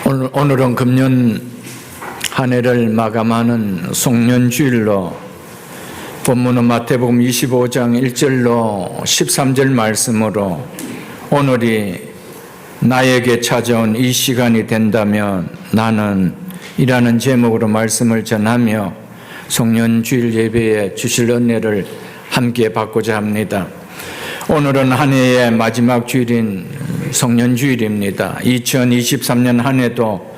오늘은 금년 한 해를 마감하는 송년주일로 본문은 마태복음 25장 1절로 13절 말씀으로 오늘이 나에게 찾아온 이 시간이 된다면 나는 이라는 제목으로 말씀을 전하며 송년주일 예배에 주실 은혜를 함께 받고자 합니다. 오늘은 한 해의 마지막 주일인 송년주일입니다. 2023년 한 해도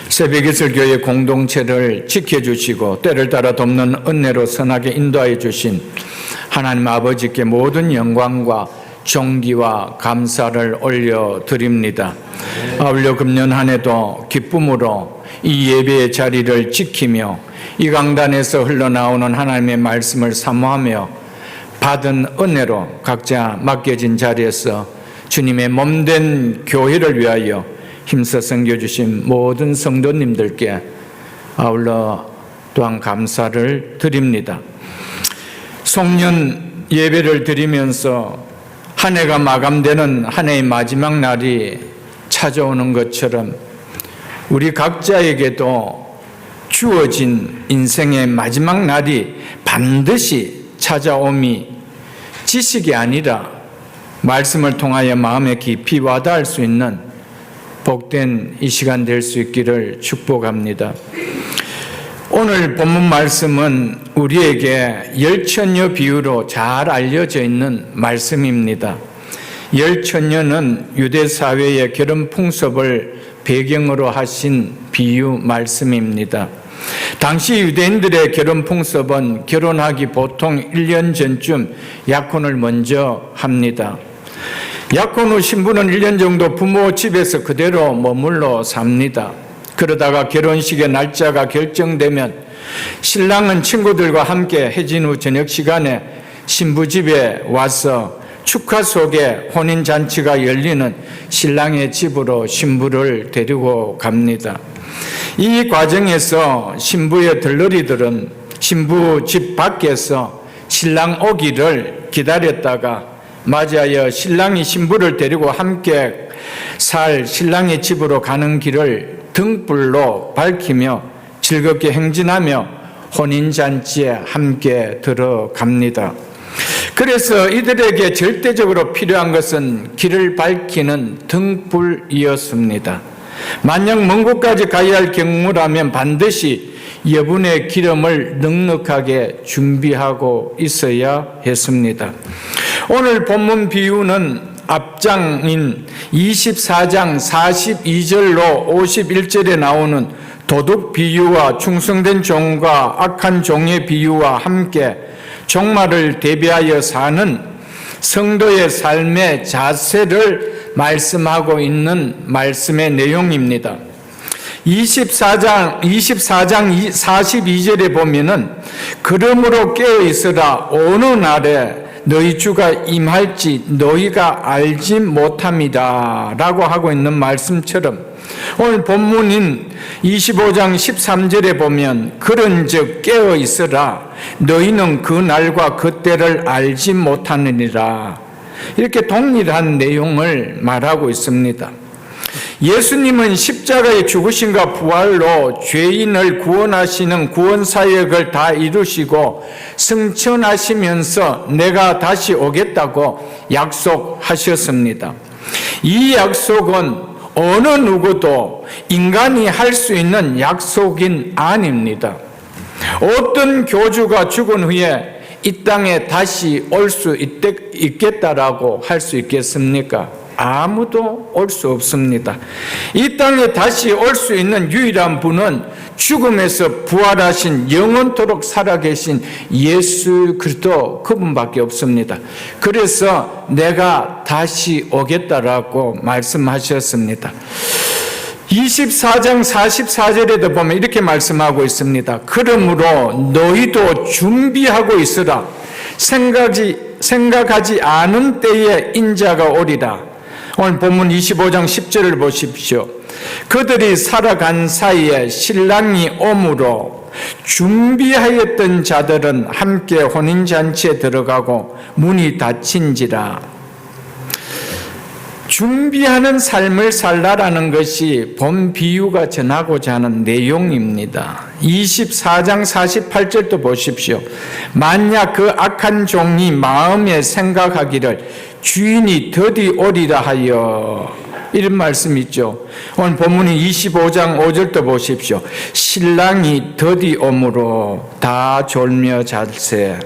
새벽이슬교회 공동체를 지켜주시고 때를 따라 돕는 은혜로 선하게 인도하여 주신 하나님 아버지께 모든 영광과 존귀와 감사를 올려드립니다. 아울러 금년 한 해도 기쁨으로 이 예배의 자리를 지키며 이 강단에서 흘러나오는 하나님의 말씀을 사모하며 받은 은혜로 각자 맡겨진 자리에서 주님의 몸된 교회를 위하여 힘써 섬겨주신 모든 성도님들께 아울러 또한 감사를 드립니다. 송년 예배를 드리면서 한 해가 마감되는 한 해의 마지막 날이 찾아오는 것처럼 우리 각자에게도 주어진 인생의 마지막 날이 반드시 찾아옴이 지식이 아니라 말씀을 통하여 마음에 깊이 와닿을 수 있는 복된 이 시간 될 수 있기를 축복합니다. 오늘 본문 말씀은 우리에게 열천녀 비유로 잘 알려져 있는 말씀입니다. 열천녀는 유대 사회의 결혼 풍습을 배경으로 하신 비유 말씀입니다. 당시 유대인들의 결혼 풍습은 결혼하기 보통 1년 전쯤 약혼을 먼저 합니다. 약혼 후 신부는 1년 정도 부모 집에서 그대로 머물러 삽니다. 그러다가 결혼식의 날짜가 결정되면 신랑은 친구들과 함께 해진 후 저녁 시간에 신부 집에 와서 축하 속에 혼인잔치가 열리는 신랑의 집으로 신부를 데리고 갑니다. 이 과정에서 신부의 들러리들은 신부 집 밖에서 신랑 오기를 기다렸다가 맞이하여 신랑이 신부를 데리고 함께 살 신랑의 집으로 가는 길을 등불로 밝히며 즐겁게 행진하며 혼인잔치에 함께 들어갑니다. 그래서 이들에게 절대적으로 필요한 것은 길을 밝히는 등불이었습니다. 만약 먼 곳까지 가야 할 경우라면 반드시 여분의 기름을 넉넉하게 준비하고 있어야 했습니다. 오늘 본문 비유는 앞장인 24장 42절로 51절에 나오는 도둑 비유와 충성된 종과 악한 종의 비유와 함께 종말을 대비하여 사는 성도의 삶의 자세를 말씀하고 있는 말씀의 내용입니다. 24장 42절에 보면은 그러므로 깨어 있으라 오느 날에 너희 주가 임할지 너희가 알지 못함이다 라고 하고 있는 말씀처럼 오늘 본문인 25장 13절에 보면 그런즉 깨어 있으라 너희는 그 날과 그 때를 알지 못하느니라 이렇게 동일한 내용을 말하고 있습니다. 예수님은 십자가의 죽으심과 부활로 죄인을 구원하시는 구원사역을 다 이루시고 승천하시면서 내가 다시 오겠다고 약속하셨습니다. 이 약속은 어느 누구도 인간이 할 수 있는 약속인 아닙니다. 어떤 교주가 죽은 후에 이 땅에 다시 올 수 있겠다라고 할 수 있겠습니까? 아무도 올 수 없습니다. 이 땅에 다시 올 수 있는 유일한 분은 죽음에서 부활하신 영원토록 살아계신 예수 그리스도 그분밖에 없습니다. 그래서 내가 다시 오겠다라고 말씀하셨습니다. 24장 44절에도 보면 이렇게 말씀하고 있습니다. 그러므로 너희도 준비하고 있으라. 생각하지 않은 때에 인자가 오리라. 오늘 본문 25장 10절을 보십시오. 그들이 살아간 사이에 신랑이 오므로 준비하였던 자들은 함께 혼인잔치에 들어가고 문이 닫힌지라. 준비하는 삶을 살라라는 것이 본 비유가 전하고자 하는 내용입니다. 24장 48절도 보십시오. 만약 그 악한 종이 마음에 생각하기를 주인이 더디 오리라 하여, 이런 말씀 있죠. 오늘 본문이 25장 5절도 보십시오. 신랑이 더디 오므로 다 졸며 잘세.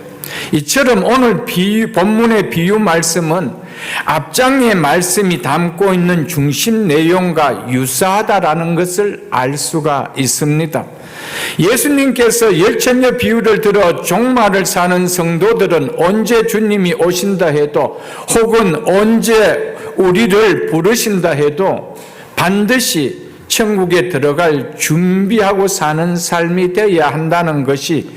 이처럼 오늘 본문의 비유 말씀은 앞장의 말씀이 담고 있는 중심 내용과 유사하다라는 것을 알 수가 있습니다. 예수님께서 열천녀 비유를 들어 종말을 사는 성도들은 언제 주님이 오신다 해도, 혹은 언제 우리를 부르신다 해도 반드시 천국에 들어갈 준비하고 사는 삶이 되어야 한다는 것이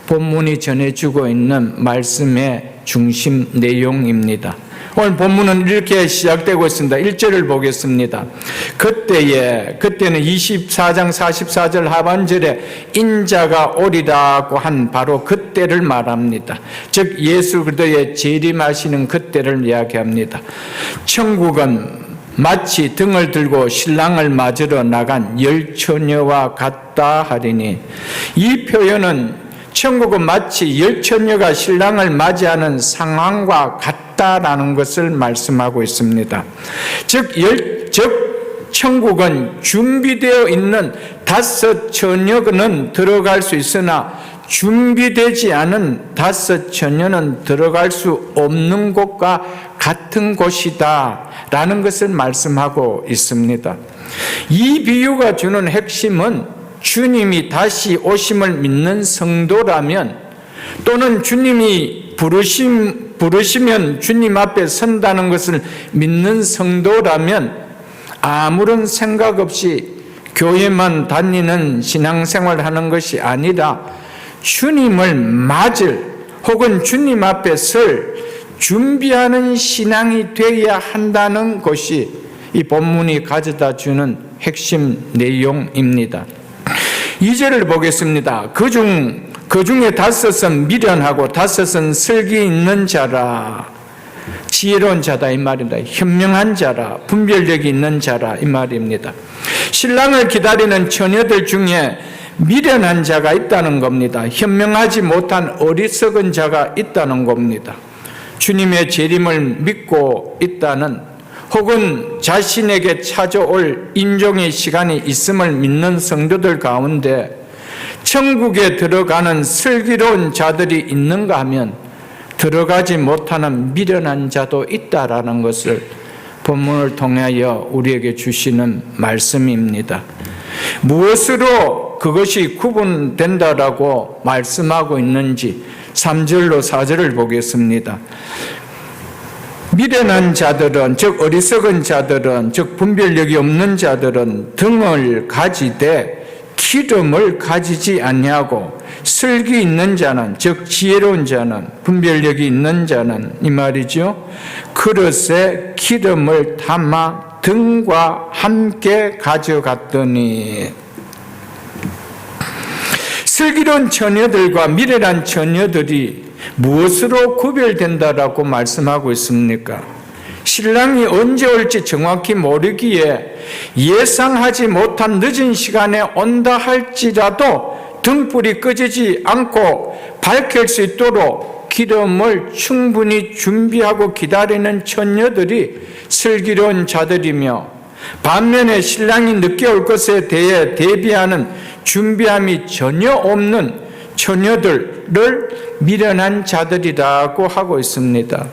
본문이 전해주고 있는 말씀의 중심 내용입니다. 오늘 본문은 이렇게 시작되고 있습니다. 1절을 보겠습니다. 그때는 24장 44절 하반절에 인자가 오리라고 한 바로 그때를 말합니다. 즉 예수 그리스도의 재림하시는 그때를 이야기합니다. 천국은 마치 등을 들고 신랑을 맞으러 나간 열 처녀와 같다 하리니, 이 표현은 천국은 마치 열 처녀가 신랑을 맞이하는 상황과 같다라는 것을 말씀하고 있습니다. 즉 천국은 준비되어 있는 5 처녀는 들어갈 수 있으나 준비되지 않은 5 처녀는 들어갈 수 없는 곳과 같은 곳이다라는 것을 말씀하고 있습니다. 이 비유가 주는 핵심은 주님이 다시 오심을 믿는 성도라면, 또는 주님이 부르시면 주님 앞에 선다는 것을 믿는 성도라면 아무런 생각 없이 교회만 다니는 신앙생활을 하는 것이 아니라 주님을 맞을, 혹은 주님 앞에 설 준비하는 신앙이 되어야 한다는 것이 이 본문이 가져다 주는 핵심 내용입니다. 2절을 보겠습니다. 그 중에 5은 미련하고 5은 슬기 있는 자라. 지혜로운 자다 이 말입니다. 현명한 자라, 분별력이 있는 자라 이 말입니다. 신랑을 기다리는 처녀들 중에 미련한 자가 있다는 겁니다. 현명하지 못한 어리석은 자가 있다는 겁니다. 주님의 재림을 믿고 있다는, 혹은 자신에게 찾아올 인종의 시간이 있음을 믿는 성도들 가운데 천국에 들어가는 슬기로운 자들이 있는가 하면 들어가지 못하는 미련한 자도 있다라는 것을 본문을 통하여 우리에게 주시는 말씀입니다. 무엇으로 그것이 구분된다라고 말씀하고 있는지 3절로 4절을 보겠습니다. 미련한 자들은, 즉 어리석은 자들은, 즉 분별력이 없는 자들은 등을 가지되 기름을 가지지 아니하고, 슬기 있는 자는, 즉 지혜로운 자는, 분별력이 있는 자는 이 말이죠, 그릇에 기름을 담아 등과 함께 가져갔더니. 슬기로운 처녀들과 미련한 처녀들이 무엇으로 구별된다라고 말씀하고 있습니까? 신랑이 언제 올지 정확히 모르기에 예상하지 못한 늦은 시간에 온다 할지라도 등불이 꺼지지 않고 밝힐 수 있도록 기름을 충분히 준비하고 기다리는 처녀들이 슬기로운 자들이며, 반면에 신랑이 늦게 올 것에 대해 대비하는 준비함이 전혀 없는 처녀들을 미련한 자들이라고 하고 있습니다.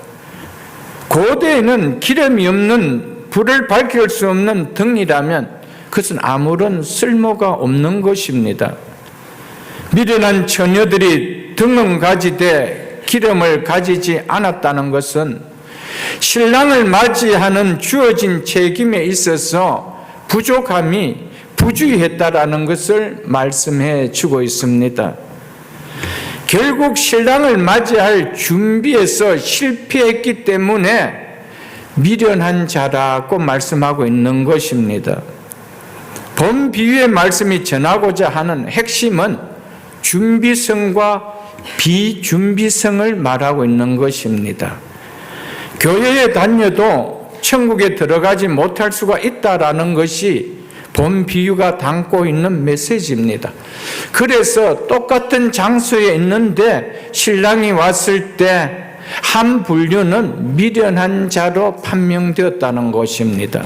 고대에는 기름이 없는, 불을 밝힐 수 없는 등이라면 그것은 아무런 쓸모가 없는 것입니다. 미련한 처녀들이 등은 가지되 기름을 가지지 않았다는 것은 신랑을 맞이하는 주어진 책임에 있어서 부족함이 부주의했다라는 것을 말씀해 주고 있습니다. 결국 신랑을 맞이할 준비에서 실패했기 때문에 미련한 자라고 말씀하고 있는 것입니다. 본 비유의 말씀이 전하고자 하는 핵심은 준비성과 비준비성을 말하고 있는 것입니다. 교회에 다녀도 천국에 들어가지 못할 수가 있다라는 것이 본 비유가 담고 있는 메시지입니다. 그래서 똑같은 장소에 있는데 신랑이 왔을 때 한 분류는 미련한 자로 판명되었다는 것입니다.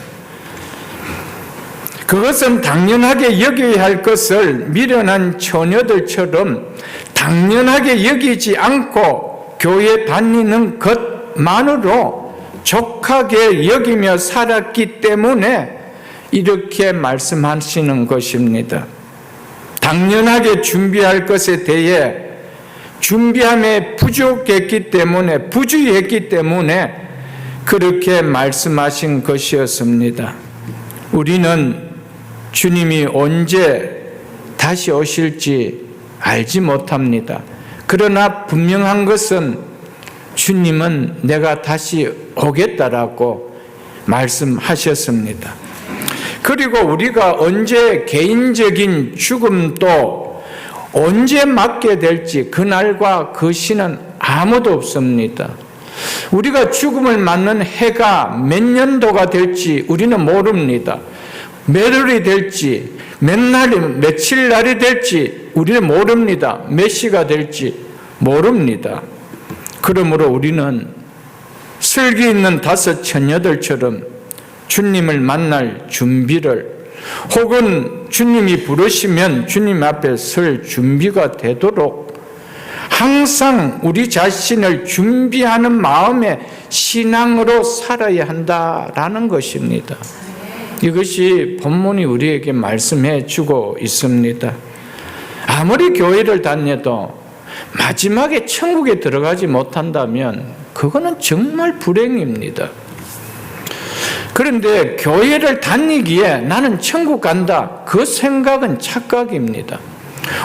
그것은 당연하게 여겨야 할 것을 미련한 처녀들처럼 당연하게 여기지 않고 교회 다니는 것만으로 족하게 여기며 살았기 때문에 이렇게 말씀하시는 것입니다. 당연하게 준비할 것에 대해 준비함에 부주의했기 때문에 그렇게 말씀하신 것이었습니다. 우리는 주님이 언제 다시 오실지 알지 못합니다. 그러나 분명한 것은 주님은 내가 다시 오겠다라고 말씀하셨습니다. 그리고 우리가 언제 개인적인 죽음도 언제 맞게 될지 그날과 그 시는 아무도 없습니다. 우리가 죽음을 맞는 해가 몇 년도가 될지 우리는 모릅니다. 몇 월이 될지 며칠 날이 될지 우리는 모릅니다. 몇 시가 될지 모릅니다. 그러므로 우리는 슬기 있는 5 처녀들처럼 주님을 만날 준비를 혹은 주님이 부르시면 주님 앞에 설 준비가 되도록 항상 우리 자신을 준비하는 마음의 신앙으로 살아야 한다라는 것입니다. 이것이 본문이 우리에게 말씀해 주고 있습니다. 아무리 교회를 다녀도 마지막에 천국에 들어가지 못한다면 그거는 정말 불행입니다. 그런데 교회를 다니기에 나는 천국 간다, 그 생각은 착각입니다.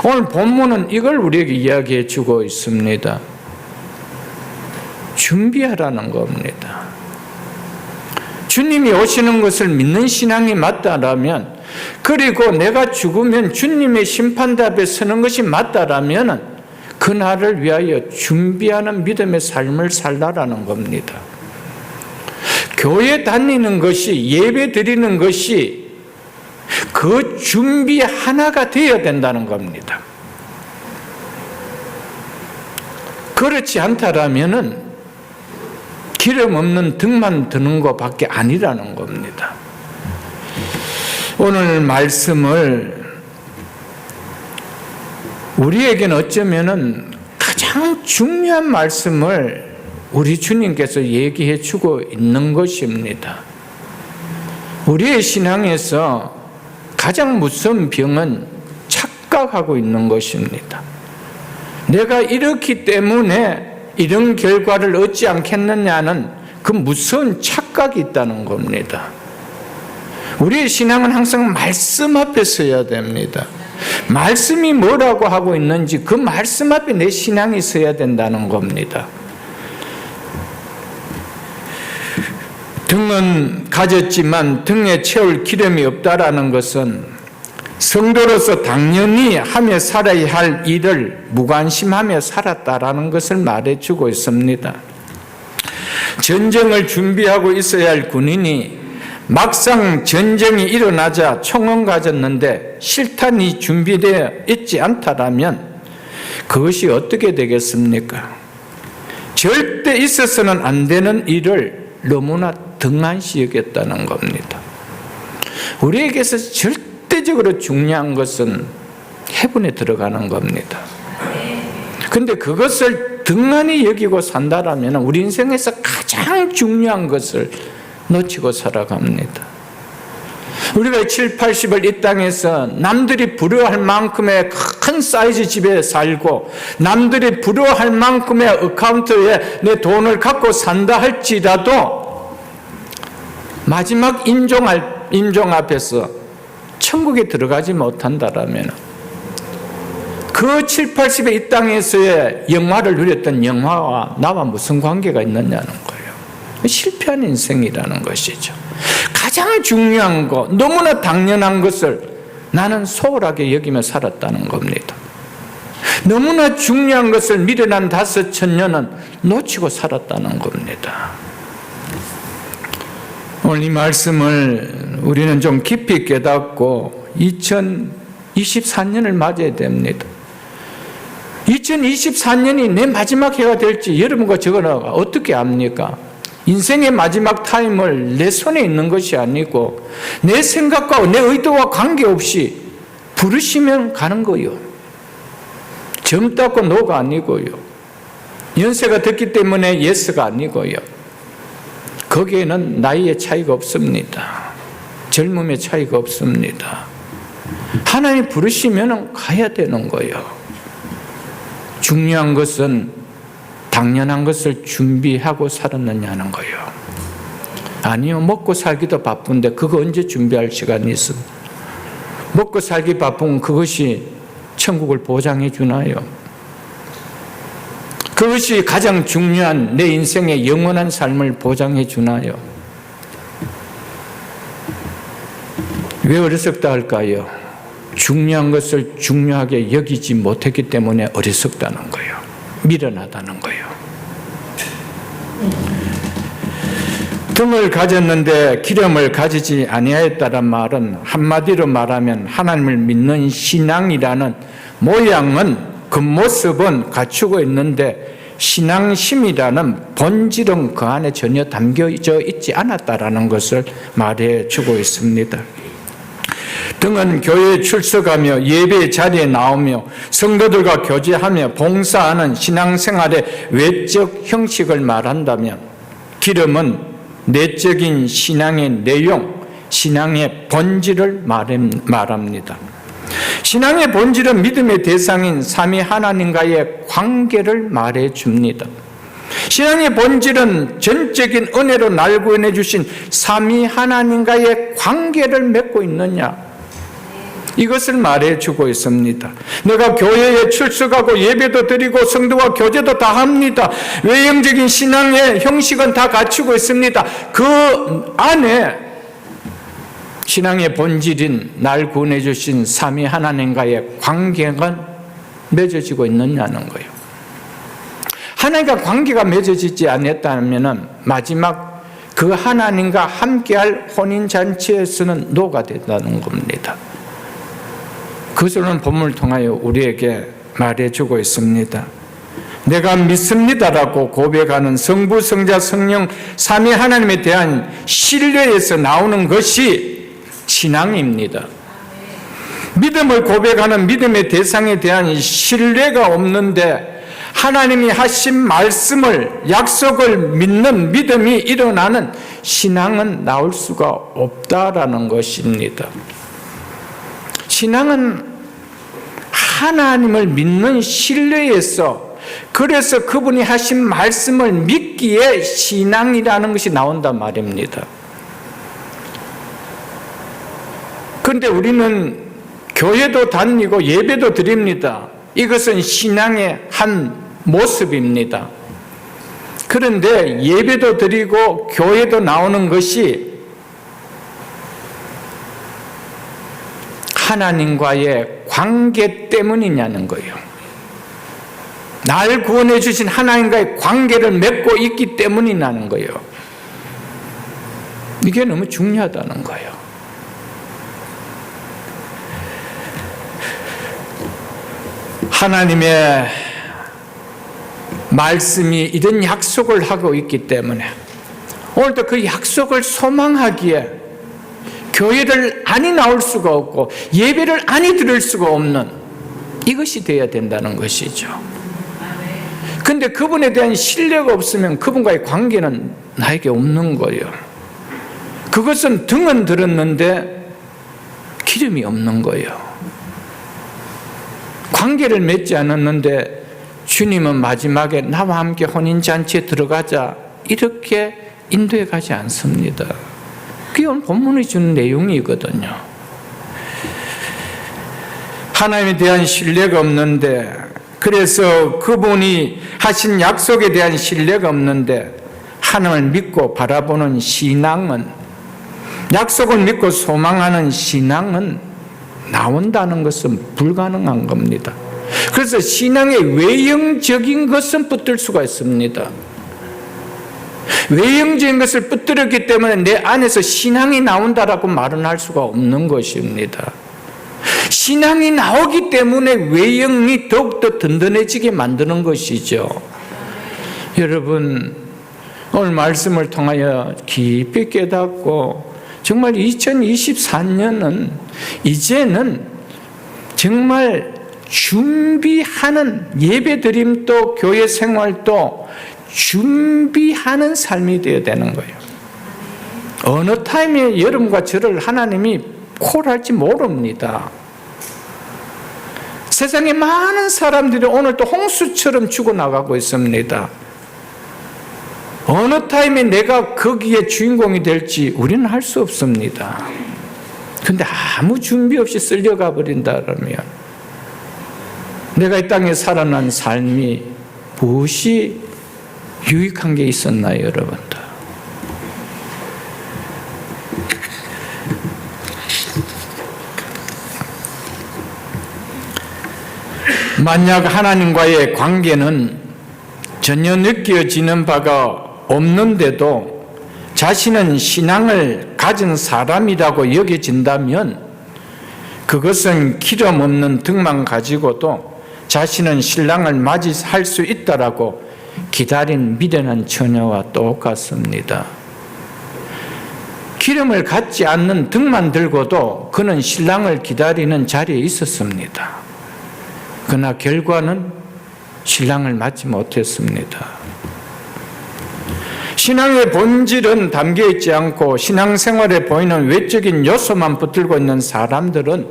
오늘 본문은 이걸 우리에게 이야기해 주고 있습니다. 준비하라는 겁니다. 주님이 오시는 것을 믿는 신앙이 맞다라면, 그리고 내가 죽으면 주님의 심판대 앞에 서는 것이 맞다라면 그날을 위하여 준비하는 믿음의 삶을 살라라는 겁니다. 교회 다니는 것이, 예배 드리는 것이 그 준비 하나가 되어야 된다는 겁니다. 그렇지 않다라면은 기름 없는 등만 드는 것밖에 아니라는 겁니다. 오늘 말씀을 우리에게는 어쩌면은 가장 중요한 말씀을 우리 주님께서 얘기해 주고 있는 것입니다. 우리의 신앙에서 가장 무서운 병은 착각하고 있는 것입니다. 내가 이렇기 때문에 이런 결과를 얻지 않겠느냐는 그 무서운 착각이 있다는 겁니다. 우리의 신앙은 항상 말씀 앞에 서야 됩니다. 말씀이 뭐라고 하고 있는지 그 말씀 앞에 내 신앙이 서야 된다는 겁니다. 등은 가졌지만 등에 채울 기름이 없다라는 것은 성도로서 당연히 하며 살아야 할 일을 무관심하며 살았다라는 것을 말해주고 있습니다. 전쟁을 준비하고 있어야 할 군인이 막상 전쟁이 일어나자 총은 가졌는데 실탄이 준비되어 있지 않다라면 그것이 어떻게 되겠습니까? 절대 있어서는 안 되는 일을 너무나 등한시 여겼다는 겁니다. 우리에게서 절대적으로 중요한 것은 해분에 들어가는 겁니다. 그런데 그것을 등한히 여기고 산다라면 우리 인생에서 가장 중요한 것을 놓치고 살아갑니다. 우리가 7, 80을 이 땅에서 남들이 부러워할 만큼의 큰 사이즈 집에 살고 남들이 부러워할 만큼의 어카운트에 내 돈을 갖고 산다 할지라도 마지막 임종 앞에서 천국에 들어가지 못한다라면 그 7, 80의 이 땅에서의 영화를 누렸던 영화와 나와 무슨 관계가 있느냐는 거예요. 실패한 인생이라는 것이죠. 가장 중요한 것, 너무나 당연한 것을 나는 소홀하게 여기며 살았다는 겁니다. 너무나 중요한 것을 미련한 5 처녀는 놓치고 살았다는 겁니다. 오늘 이 말씀을 우리는 좀 깊이 깨닫고 2024년을 맞이해야 됩니다. 2024년이 내 마지막 해가 될지 여러분과 저가 어떻게 압니까? 인생의 마지막 타임을 내 손에 있는 것이 아니고 내 생각과 내 의도와 관계없이 부르시면 가는 거요. 젊다고 노가 아니고요. 연세가 됐기 때문에 예스가 아니고요. 거기에는 나이의 차이가 없습니다. 젊음의 차이가 없습니다. 하나님 부르시면 가야 되는 거예요. 중요한 것은 당연한 것을 준비하고 살았느냐는 거예요. 아니요, 먹고 살기도 바쁜데 그거 언제 준비할 시간이 있어? 먹고 살기 바쁜 그것이 천국을 보장해 주나요? 그것이 가장 중요한 내 인생의 영원한 삶을 보장해 주나요? 왜 어리석다 할까요? 중요한 것을 중요하게 여기지 못했기 때문에 어리석다는 거예요. 미련하다는 거예요. 등을 가졌는데 기름을 가지지 아니하였다는 말은 한마디로 말하면 하나님을 믿는 신앙이라는 모양은 겉모습은 갖추고 있는데 신앙심이라는 본질은 그 안에 전혀 담겨져 있지 않았다라는 것을 말해 주고 있습니다. 등은 교회에 출석하며 예배 자리에 나오며 성도들과 교제하며 봉사하는 신앙생활의 외적 형식을 말한다면 기름은 내적인 신앙의 내용, 신앙의 본질을 말합니다. 신앙의 본질은 믿음의 대상인 삼위 하나님과의 관계를 말해줍니다. 신앙의 본질은 전적인 은혜로 날 구원해 주신 삼위 하나님과의 관계를 맺고 있느냐, 이것을 말해주고 있습니다. 내가 교회에 출석하고 예배도 드리고 성도와 교제도 다 합니다. 외형적인 신앙의 형식은 다 갖추고 있습니다. 그 안에 신앙의 본질인 날 구원해 주신 삼위 하나님과의 관계가 맺어지고 있느냐는 거예요. 하나님과 관계가 맺어지지 않았다면 마지막 그 하나님과 함께할 혼인잔치에서는 노가 된다는 겁니다. 그것을 본문을 통하여 우리에게 말해주고 있습니다. 내가 믿습니다라고 고백하는 성부, 성자, 성령 삼위 하나님에 대한 신뢰에서 나오는 것이 신앙입니다. 믿음을 고백하는 믿음의 대상에 대한 신뢰가 없는데 하나님이 하신 말씀을, 약속을 믿는 믿음이 일어나는 신앙은 나올 수가 없다라는 것입니다. 신앙은 하나님을 믿는 신뢰에서, 그래서 그분이 하신 말씀을 믿기에 신앙이라는 것이 나온단 말입니다. 그런데 우리는 교회도 다니고 예배도 드립니다. 이것은 신앙의 한 모습입니다. 그런데 예배도 드리고 교회도 나오는 것이 하나님과의 관계 때문이냐는 거예요. 날 구원해 주신 하나님과의 관계를 맺고 있기 때문이라는 거예요. 이게 너무 중요하다는 거예요. 하나님의 말씀이 이런 약속을 하고 있기 때문에 오늘도 그 약속을 소망하기에 교회를 안이 나올 수가 없고 예배를 안이 드릴 수가 없는 이것이 되어야 된다는 것이죠. 그런데 그분에 대한 신뢰가 없으면 그분과의 관계는 나에게 없는 거예요. 그것은 등은 들었는데 기름이 없는 거예요. 관계를 맺지 않았는데 주님은 마지막에 나와 함께 혼인잔치에 들어가자 이렇게 인도해 가지 않습니다. 그게 오늘 본문이 주는 내용이거든요. 하나님에 대한 신뢰가 없는데, 그래서 그분이 하신 약속에 대한 신뢰가 없는데 하나님을 믿고 바라보는 신앙은, 약속을 믿고 소망하는 신앙은 나온다는 것은 불가능한 겁니다. 그래서 신앙의 외형적인 것은 붙들 수가 있습니다. 외형적인 것을 붙들었기 때문에 내 안에서 신앙이 나온다라고 말은 할 수가 없는 것입니다. 신앙이 나오기 때문에 외형이 더욱더 든든해지게 만드는 것이죠. 여러분, 오늘 말씀을 통하여 깊이 깨닫고 정말 2024년은 이제는 정말 준비하는 예배드림도 교회 생활도 준비하는 삶이 되어야 되는 거예요. 어느 타임에 여러분과 저를 하나님이 콜할지 모릅니다. 세상에 많은 사람들이 오늘 또 홍수처럼 죽어나가고 있습니다. 어느 타임에 내가 거기에 주인공이 될지 우리는 할 수 없습니다. 그런데 아무 준비 없이 쓸려가 버린다면 내가 이 땅에 살아난 삶이 무엇이 유익한 게 있었나요, 여러분들? 만약 하나님과의 관계는 전혀 느껴지는 바가 없는데도 자신은 신앙을 가진 사람이라고 여겨진다면 그것은 기름 없는 등만 가지고도 자신은 신랑을 맞이할 수 있다라고 기다린 미련한 처녀와 똑같습니다. 기름을 갖지 않는 등만 들고도 그는 신랑을 기다리는 자리에 있었습니다. 그러나 결과는 신랑을 맞지 못했습니다. 신앙의 본질은 담겨있지 않고 신앙생활에 보이는 외적인 요소만 붙들고 있는 사람들은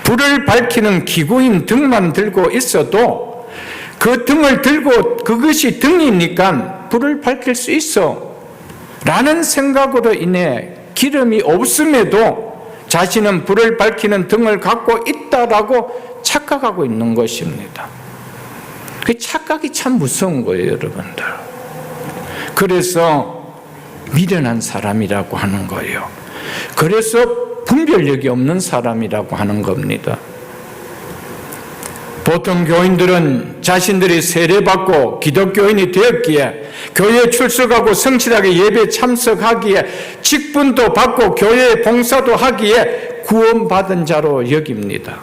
불을 밝히는 기구인 등만 들고 있어도 그 등을 들고 그것이 등이니까 불을 밝힐 수 있어 라는 생각으로 인해 기름이 없음에도 자신은 불을 밝히는 등을 갖고 있다라고 착각하고 있는 것입니다. 그 착각이 참 무서운 거예요, 여러분들. 그래서 미련한 사람이라고 하는 거예요. 그래서 분별력이 없는 사람이라고 하는 겁니다. 보통 교인들은 자신들이 세례받고 기독교인이 되었기에 교회에 출석하고 성실하게 예배에 참석하기에 직분도 받고 교회에 봉사도 하기에 구원받은 자로 여깁니다.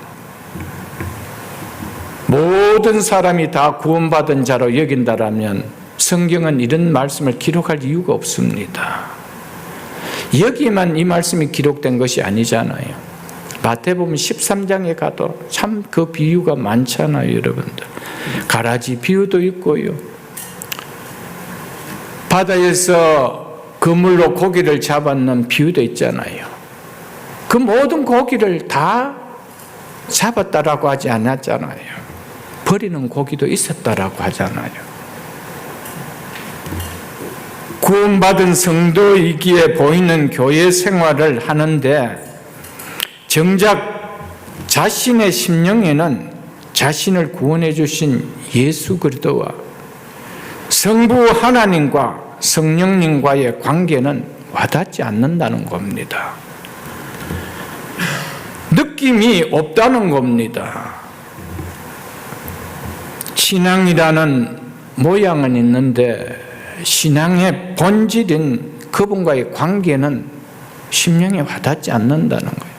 모든 사람이 다 구원받은 자로 여긴다라면 성경은 이런 말씀을 기록할 이유가 없습니다. 여기만 이 말씀이 기록된 것이 아니잖아요. 마태복음 13장에 가도 참 그 비유가 많잖아요, 여러분들. 가라지 비유도 있고요. 바다에서 그물로 고기를 잡았는 비유도 있잖아요. 그 모든 고기를 다 잡았다라고 하지 않았잖아요. 버리는 고기도 있었다라고 하잖아요. 구원받은 성도이기에 보이는 교회 생활을 하는데 정작 자신의 심령에는 자신을 구원해 주신 예수 그리스도와 성부 하나님과 성령님과의 관계는 와닿지 않는다는 겁니다. 느낌이 없다는 겁니다. 신앙이라는 모양은 있는데 신앙의 본질인 그분과의 관계는 심령에 와닿지 않는다는 거예요.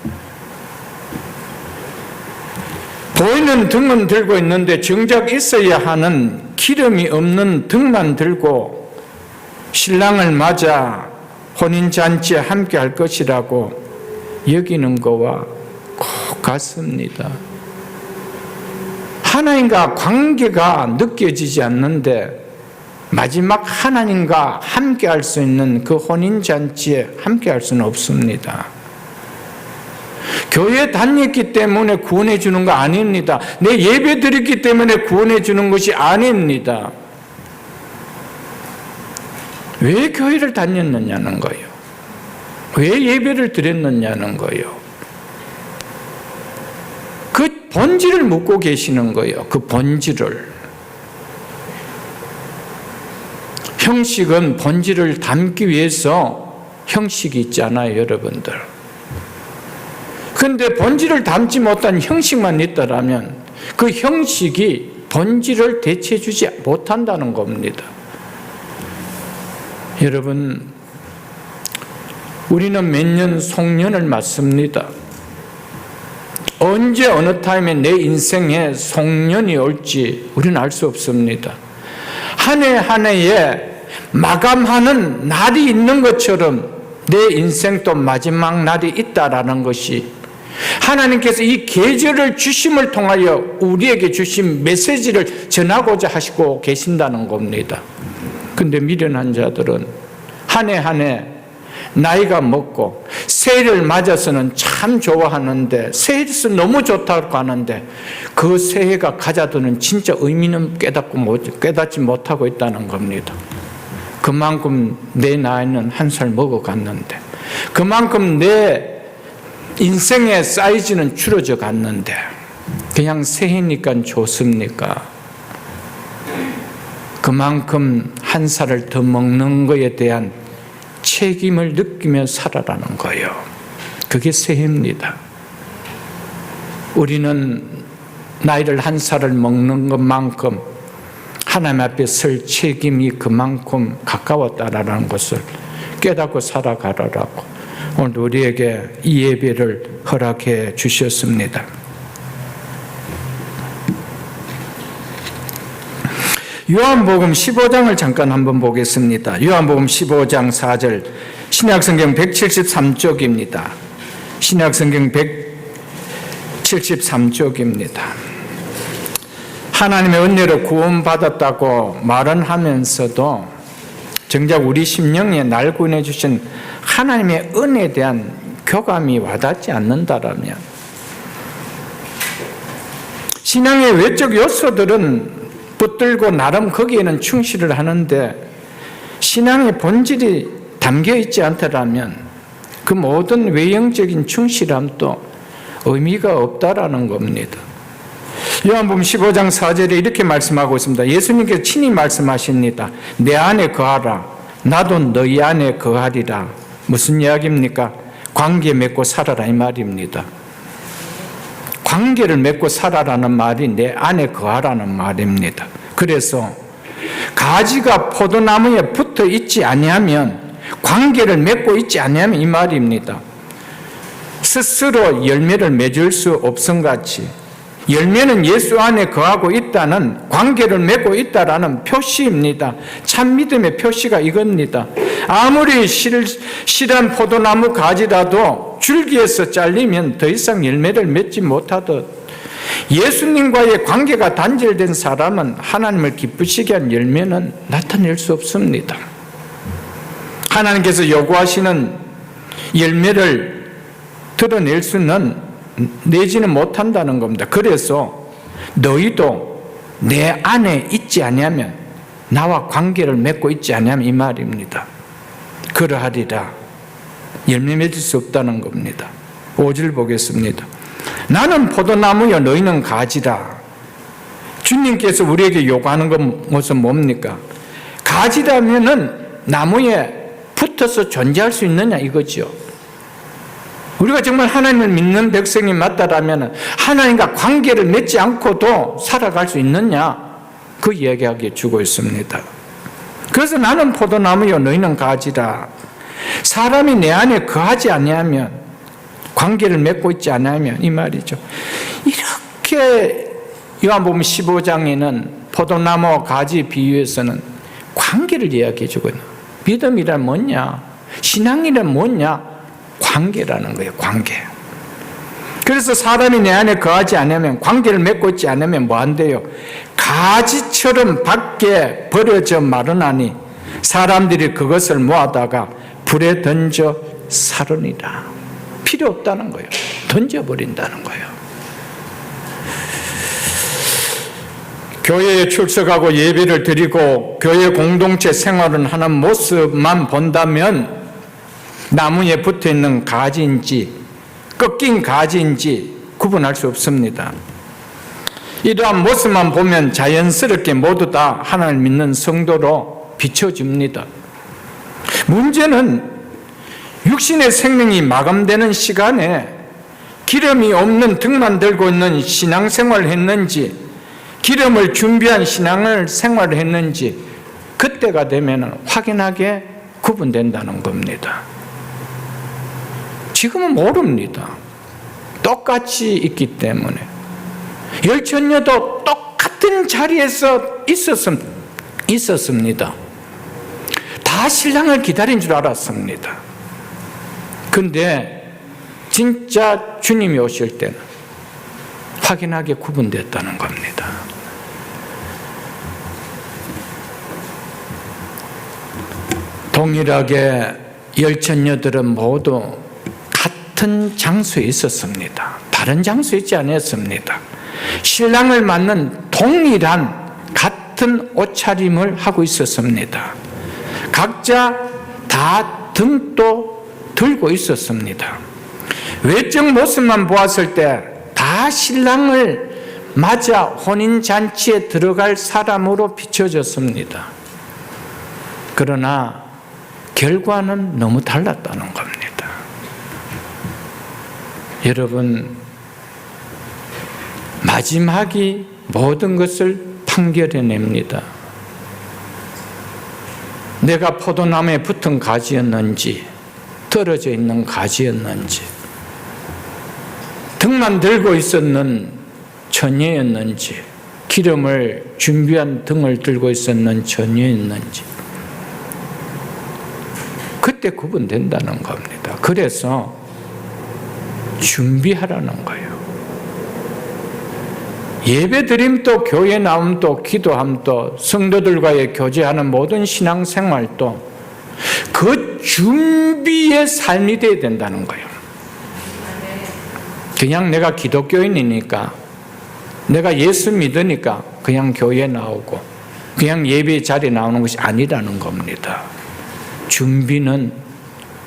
보이는 등은 들고 있는데 정작 있어야 하는 기름이 없는 등만 들고 신랑을 맞아 혼인잔치에 함께 할 것이라고 여기는 거와 꼭 같습니다. 하나님과 관계가 느껴지지 않는데 마지막 하나님과 함께 할 수 있는 그 혼인잔치에 함께 할 수는 없습니다. 교회에 다녔기 때문에 구원해 주는 거 아닙니다. 내 예배 드렸기 때문에 구원해 주는 것이 아닙니다. 왜 교회를 다녔느냐는 거예요. 왜 예배를 드렸느냐는 거예요. 그 본질을 묻고 계시는 거예요. 그 본질을. 형식은 본질을 담기 위해서 형식이 있잖아요, 여러분들. 그런데 본질을 담지 못한 형식만 있다라면 그 형식이 본질을 대체해 주지 못한다는 겁니다. 여러분, 우리는 몇 년 송년을 맞습니다. 언제 어느 타임에 내 인생에 송년이 올지 우리는 알 수 없습니다. 한 해 한 해에 마감하는 날이 있는 것처럼 내 인생도 마지막 날이 있다라는 것이 하나님께서 이 계절을 주심을 통하여 우리에게 주신 메시지를 전하고자 하시고 계신다는 겁니다. 근데 미련한 자들은 한 해 한 해 나이가 먹고 새해를 맞아서는 참 좋아하는데 새해에서 너무 좋다고 하는데 그 새해가 가져두는 진짜 의미는 깨닫지 못하고 있다는 겁니다. 그만큼 내 나이는 한 살 먹어갔는데 그만큼 내 인생의 사이즈는 줄어져 갔는데 그냥 새해니까 좋습니까? 그만큼 한 살을 더 먹는 것에 대한 책임을 느끼며 살아라는 거예요. 그게 새해입니다. 우리는 나이를 한 살을 먹는 것만큼 하나님 앞에 설 책임이 그만큼 가까웠다라는 것을 깨닫고 살아가라라고 오늘 우리에게 이 예배를 허락해 주셨습니다. 요한복음 15장을 잠깐 한번 보겠습니다. 요한복음 15장 4절 신약성경 173쪽입니다. 신약성경 173쪽입니다. 하나님의 은혜로 구원받았다고 말은 하면서도 정작 우리 심령에 날 구원해 주신 하나님의 은혜에 대한 교감이 와닿지 않는다라면 신앙의 외적 요소들은 붙들고 나름 거기에는 충실을 하는데 신앙의 본질이 담겨 있지 않더라면 그 모든 외형적인 충실함도 의미가 없다라는 겁니다. 요한복음 15장 4절에 이렇게 말씀하고 있습니다. 예수님께서 친히 말씀하십니다. 내 안에 거하라. 나도 너희 안에 거하리라. 무슨 이야기입니까? 관계 맺고 살아라 이 말입니다. 관계를 맺고 살아라는 말이 내 안에 거하라는 말입니다. 그래서 가지가 포도나무에 붙어 있지 아니하면 관계를 맺고 있지 아니하면 이 말입니다. 스스로 열매를 맺을 수 없음같이 열매는 예수 안에 거하고 있다는 관계를 맺고 있다라는 표시입니다. 참 믿음의 표시가 이겁니다. 아무리 실한 포도나무 가지라도 줄기에서 잘리면 더 이상 열매를 맺지 못하듯 예수님과의 관계가 단절된 사람은 하나님을 기쁘시게 한 열매는 나타낼 수 없습니다. 하나님께서 요구하시는 열매를 드러낼 수는 내지는 못한다는 겁니다. 그래서 너희도 내 안에 있지 아니하면 나와 관계를 맺고 있지 아니하면 이 말입니다. 그러하리라. 열매 맺을 수 없다는 겁니다. 5절 보겠습니다. 나는 포도나무여 너희는 가지라. 주님께서 우리에게 요구하는 것은 뭡니까? 가지라면은 나무에 붙어서 존재할 수 있느냐 이거죠. 우리가 정말 하나님을 믿는 백성이 맞다라면 하나님과 관계를 맺지 않고도 살아갈 수 있느냐? 그 이야기하게 주고 있습니다. 그래서 나는 포도나무요 너희는 가지라. 사람이 내 안에 거하지 아니하면 관계를 맺고 있지 않으면 이 말이죠. 이렇게 요한복음 15장에는 포도나무 가지 비유에서는 관계를 이야기해 주고 있는 믿음이란 뭐냐? 신앙이란 뭐냐? 관계라는 거예요. 관계. 그래서 사람이 내 안에 거하지 않으면 관계를 맺고 있지 않으면 뭐 한대요? 가지처럼 밖에 버려져 마르나니 사람들이 그것을 모아다가 불에 던져 사르니라. 필요 없다는 거예요. 던져버린다는 거예요. 교회에 출석하고 예배를 드리고 교회 공동체 생활을 하는 모습만 본다면 나무에 붙어있는 가지인지 꺾인 가지인지 구분할 수 없습니다. 이러한 모습만 보면 자연스럽게 모두 다 하나님을 믿는 성도로 비춰집니다. 문제는 육신의 생명이 마감되는 시간에 기름이 없는 등만 들고 있는 신앙생활을 했는지 기름을 준비한 신앙을 생활을 했는지 그때가 되면 확인하게 구분된다는 겁니다. 지금은 모릅니다. 똑같이 있기 때문에. 열처녀도 똑같은 자리에서 있었습니다. 다 신랑을 기다린 줄 알았습니다. 근데 진짜 주님이 오실 때는 확연하게 구분됐다는 겁니다. 동일하게 열처녀들은 모두 같은 장소에 있었습니다. 다른 장소에 있지 않았습니다. 신랑을 맞는 동일한 같은 옷차림을 하고 있었습니다. 각자 다 등도 들고 있었습니다. 외적 모습만 보았을 때 다 신랑을 맞아 혼인잔치에 들어갈 사람으로 비춰졌습니다. 그러나 결과는 너무 달랐다는 겁니다. 여러분, 마지막이 모든 것을 판결해냅니다. 내가 포도나무에 붙은 가지였는지 떨어져 있는 가지였는지, 등만 들고 있었는 처녀였는지, 기름을 준비한 등을 들고 있었는 처녀였는지, 그때 구분된다는 겁니다. 그래서 준비하라는 거예요. 예배드림도, 교회 나옴도, 기도함도, 성도들과의 교제하는 모든 신앙생활도 그 준비의 삶이 되어야 된다는 거예요. 그냥 내가 기독교인이니까, 내가 예수 믿으니까 그냥 교회 나오고 그냥 예배 자리에 나오는 것이 아니라는 겁니다. 준비는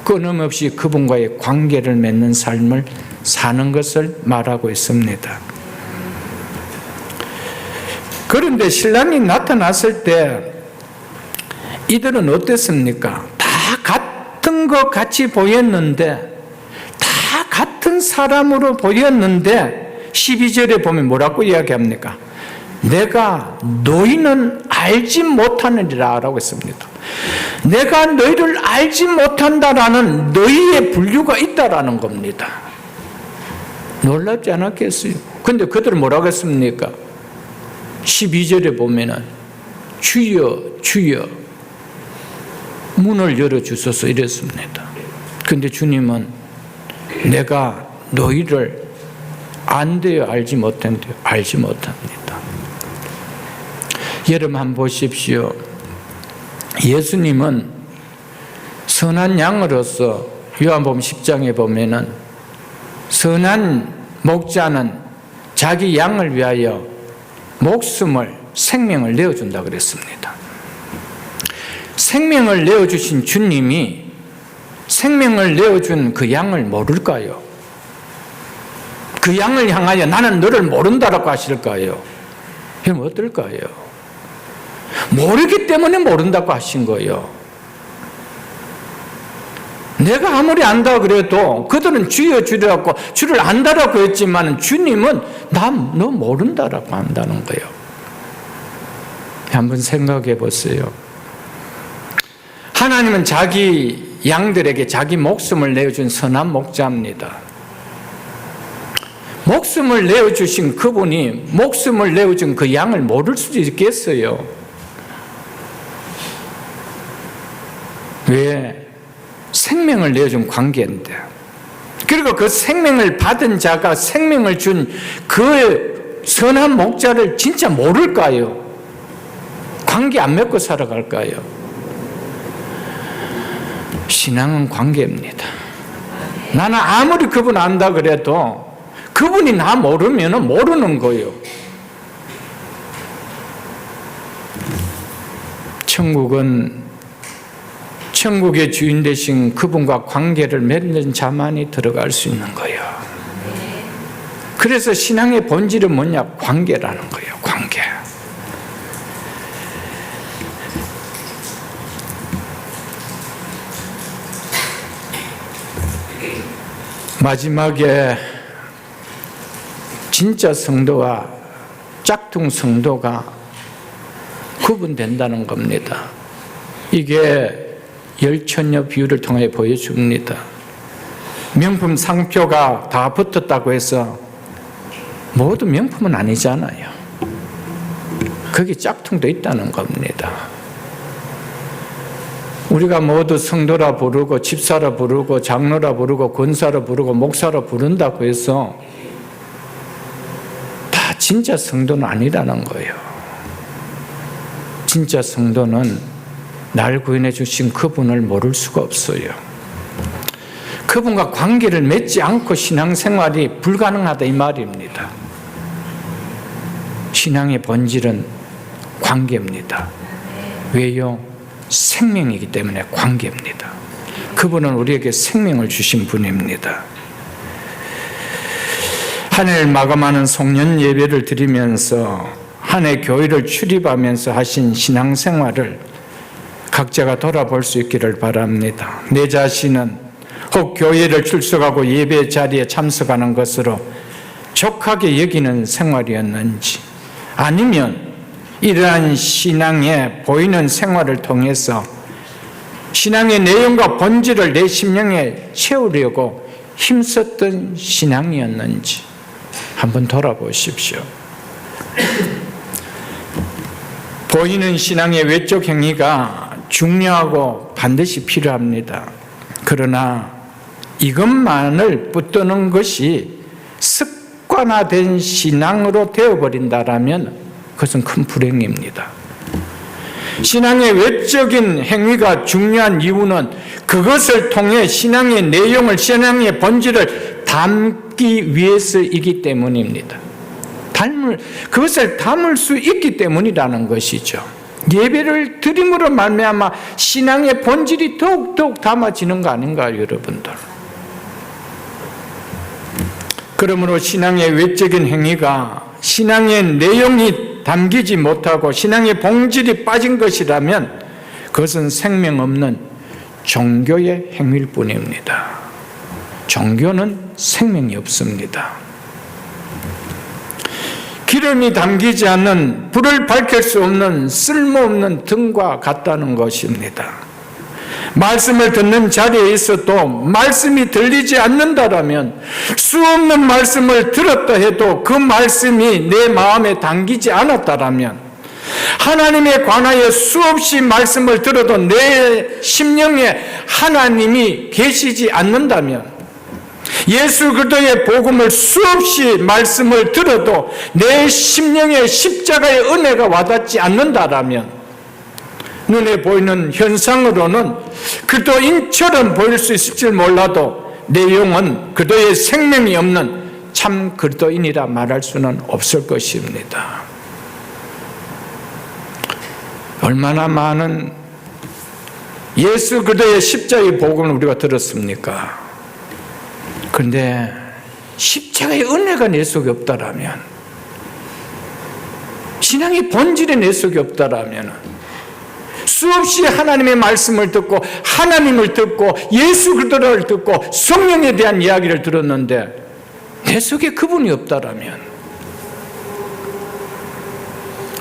끊임없이 그분과의 관계를 맺는 삶을 사는 것을 말하고 있습니다. 그런데 신랑이 나타났을 때 이들은 어땠습니까? 다 같은 것 같이 보였는데, 다 같은 사람으로 보였는데 12절에 보면 뭐라고 이야기합니까? 내가 너희는 알지 못하느니라 라고 했습니다. 내가 너희를 알지 못한다라는 너희의 분류가 있다라는 겁니다. 놀랍지 않았겠어요? 근데 그들은 뭐라고 했습니까? 12절에 보면은 주여 주여 문을 열어주소서 이랬습니다. 근데 주님은 내가 너희를 안돼요 알지 못한대요. 알지 못합니다. 여러분 한번 보십시오. 예수님은 선한 양으로서 요한복음 10장에 보면은 선한 목자는 자기 양을 위하여 목숨을, 생명을 내어준다 그랬습니다. 생명을 내어주신 주님이 생명을 내어준 그 양을 모를까요? 그 양을 향하여 나는 너를 모른다라고 하실까요? 그럼 어떨까요? 모르기 때문에 모른다고 하신 거예요. 내가 아무리 안다 그래도 그들은 주여 주라고 주를 안다라고 했지만 주님은 너 모른다라고 한다는 거예요. 한번 생각해 보세요. 하나님은 자기 양들에게 자기 목숨을 내어준 선한 목자입니다. 목숨을 내어주신 그분이 목숨을 내어준 그 양을 모를 수도 있겠어요. 왜? 생명을 내어준 관계인데, 그리고 그 생명을 받은 자가 생명을 준 그 선한 목자를 진짜 모를까요? 관계 안 맺고 살아갈까요? 신앙은 관계입니다. 나는 아무리 그분 안다 그래도 그분이 나 모르면 모르는 거예요. 천국의 주인 되신 그분과 관계를 맺는 자만이 들어갈 수 있는 거예요. 그래서 신앙의 본질은 뭐냐? 관계라는 거예요. 관계. 마지막에 진짜 성도와 짝퉁 성도가 구분된다는 겁니다. 이게 열천여 비유를 통해 보여줍니다. 명품 상표가 다 붙었다고 해서 모두 명품은 아니잖아요. 거기 짝퉁도 있다는 겁니다. 우리가 모두 성도라 부르고 집사라 부르고 장로라 부르고 권사라 부르고 목사라 부른다고 해서 다 진짜 성도는 아니라는 거예요. 진짜 성도는 날 구원해 주신 그분을 모를 수가 없어요. 그분과 관계를 맺지 않고 신앙생활이 불가능하다 이 말입니다. 신앙의 본질은 관계입니다. 왜요? 생명이기 때문에 관계입니다. 그분은 우리에게 생명을 주신 분입니다. 한 해를 마감하는 송년 예배를 드리면서 한 해 교회를 출입하면서 하신 신앙생활을 각자가 돌아볼 수 있기를 바랍니다. 내 자신은 혹 교회를 출석하고 예배 자리에 참석하는 것으로 족하게 여기는 생활이었는지, 아니면 이러한 신앙에 보이는 생활을 통해서 신앙의 내용과 본질을 내 심령에 채우려고 힘썼던 신앙이었는지 한번 돌아보십시오. 보이는 신앙의 외적 행위가 중요하고 반드시 필요합니다. 그러나 이것만을 붙드는 것이 습관화된 신앙으로 되어버린다면 그것은 큰 불행입니다. 신앙의 외적인 행위가 중요한 이유는 그것을 통해 신앙의 내용을, 신앙의 본질을 담기 위해서이기 때문입니다. 그것을 담을 수 있기 때문이라는 것이죠. 예배를 드림으로 말미암아 신앙의 본질이 더욱더욱 담아지는 거 아닌가요, 여러분들? 그러므로 신앙의 외적인 행위가 신앙의 내용이 담기지 못하고 신앙의 본질이 빠진 것이라면 그것은 생명 없는 종교의 행위일 뿐입니다. 종교는 생명이 없습니다. 기름이 담기지 않는, 불을 밝힐 수 없는 쓸모없는 등과 같다는 것입니다. 말씀을 듣는 자리에 있어도 말씀이 들리지 않는다라면, 수없는 말씀을 들었다 해도 그 말씀이 내 마음에 담기지 않았다라면, 하나님에 관하여 수없이 말씀을 들어도 내 심령에 하나님이 계시지 않는다면, 예수 그리스도의 복음을 수없이 말씀을 들어도 내 심령에 십자가의 은혜가 와닿지 않는다라면, 눈에 보이는 현상으로는 그리스도인처럼 보일 수 있을지 몰라도 내 영은 그리스도의 생명이 없는 참 그리스도인이라 말할 수는 없을 것입니다. 얼마나 많은 예수 그리스도의 십자가의 복음을 우리가 들었습니까? 그런데 십자가의 은혜가 내 속에 없다라면, 신앙의 본질이 내 속에 없다라면, 수없이 하나님의 말씀을 듣고 하나님을 듣고 예수 그리스도를 듣고 성령에 대한 이야기를 들었는데 내 속에 그분이 없다라면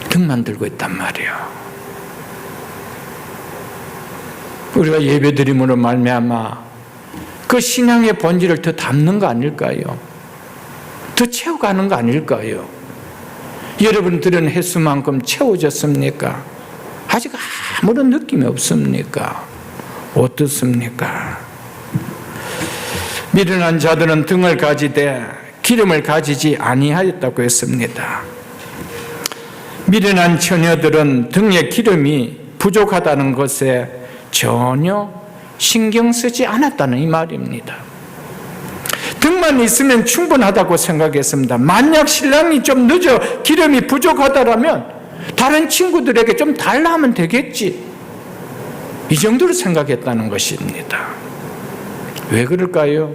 등만 들고 있단 말이에요. 우리가 예배드림으로 말미암아 그 신앙의 본질을 더 담는 거 아닐까요? 더 채워가는 거 아닐까요? 여러분들은 횟수만큼 채워졌습니까? 아직 아무런 느낌이 없습니까? 어떻습니까? 미련한 자들은 등을 가지되 기름을 가지지 아니하였다고 했습니다. 미련한 처녀들은 등에 기름이 부족하다는 것에 전혀 신경 쓰지 않았다는 이 말입니다. 등만 있으면 충분하다고 생각했습니다. 만약 신랑이 좀 늦어 기름이 부족하다라면 다른 친구들에게 좀 달라 하면 되겠지, 이 정도로 생각했다는 것입니다. 왜 그럴까요?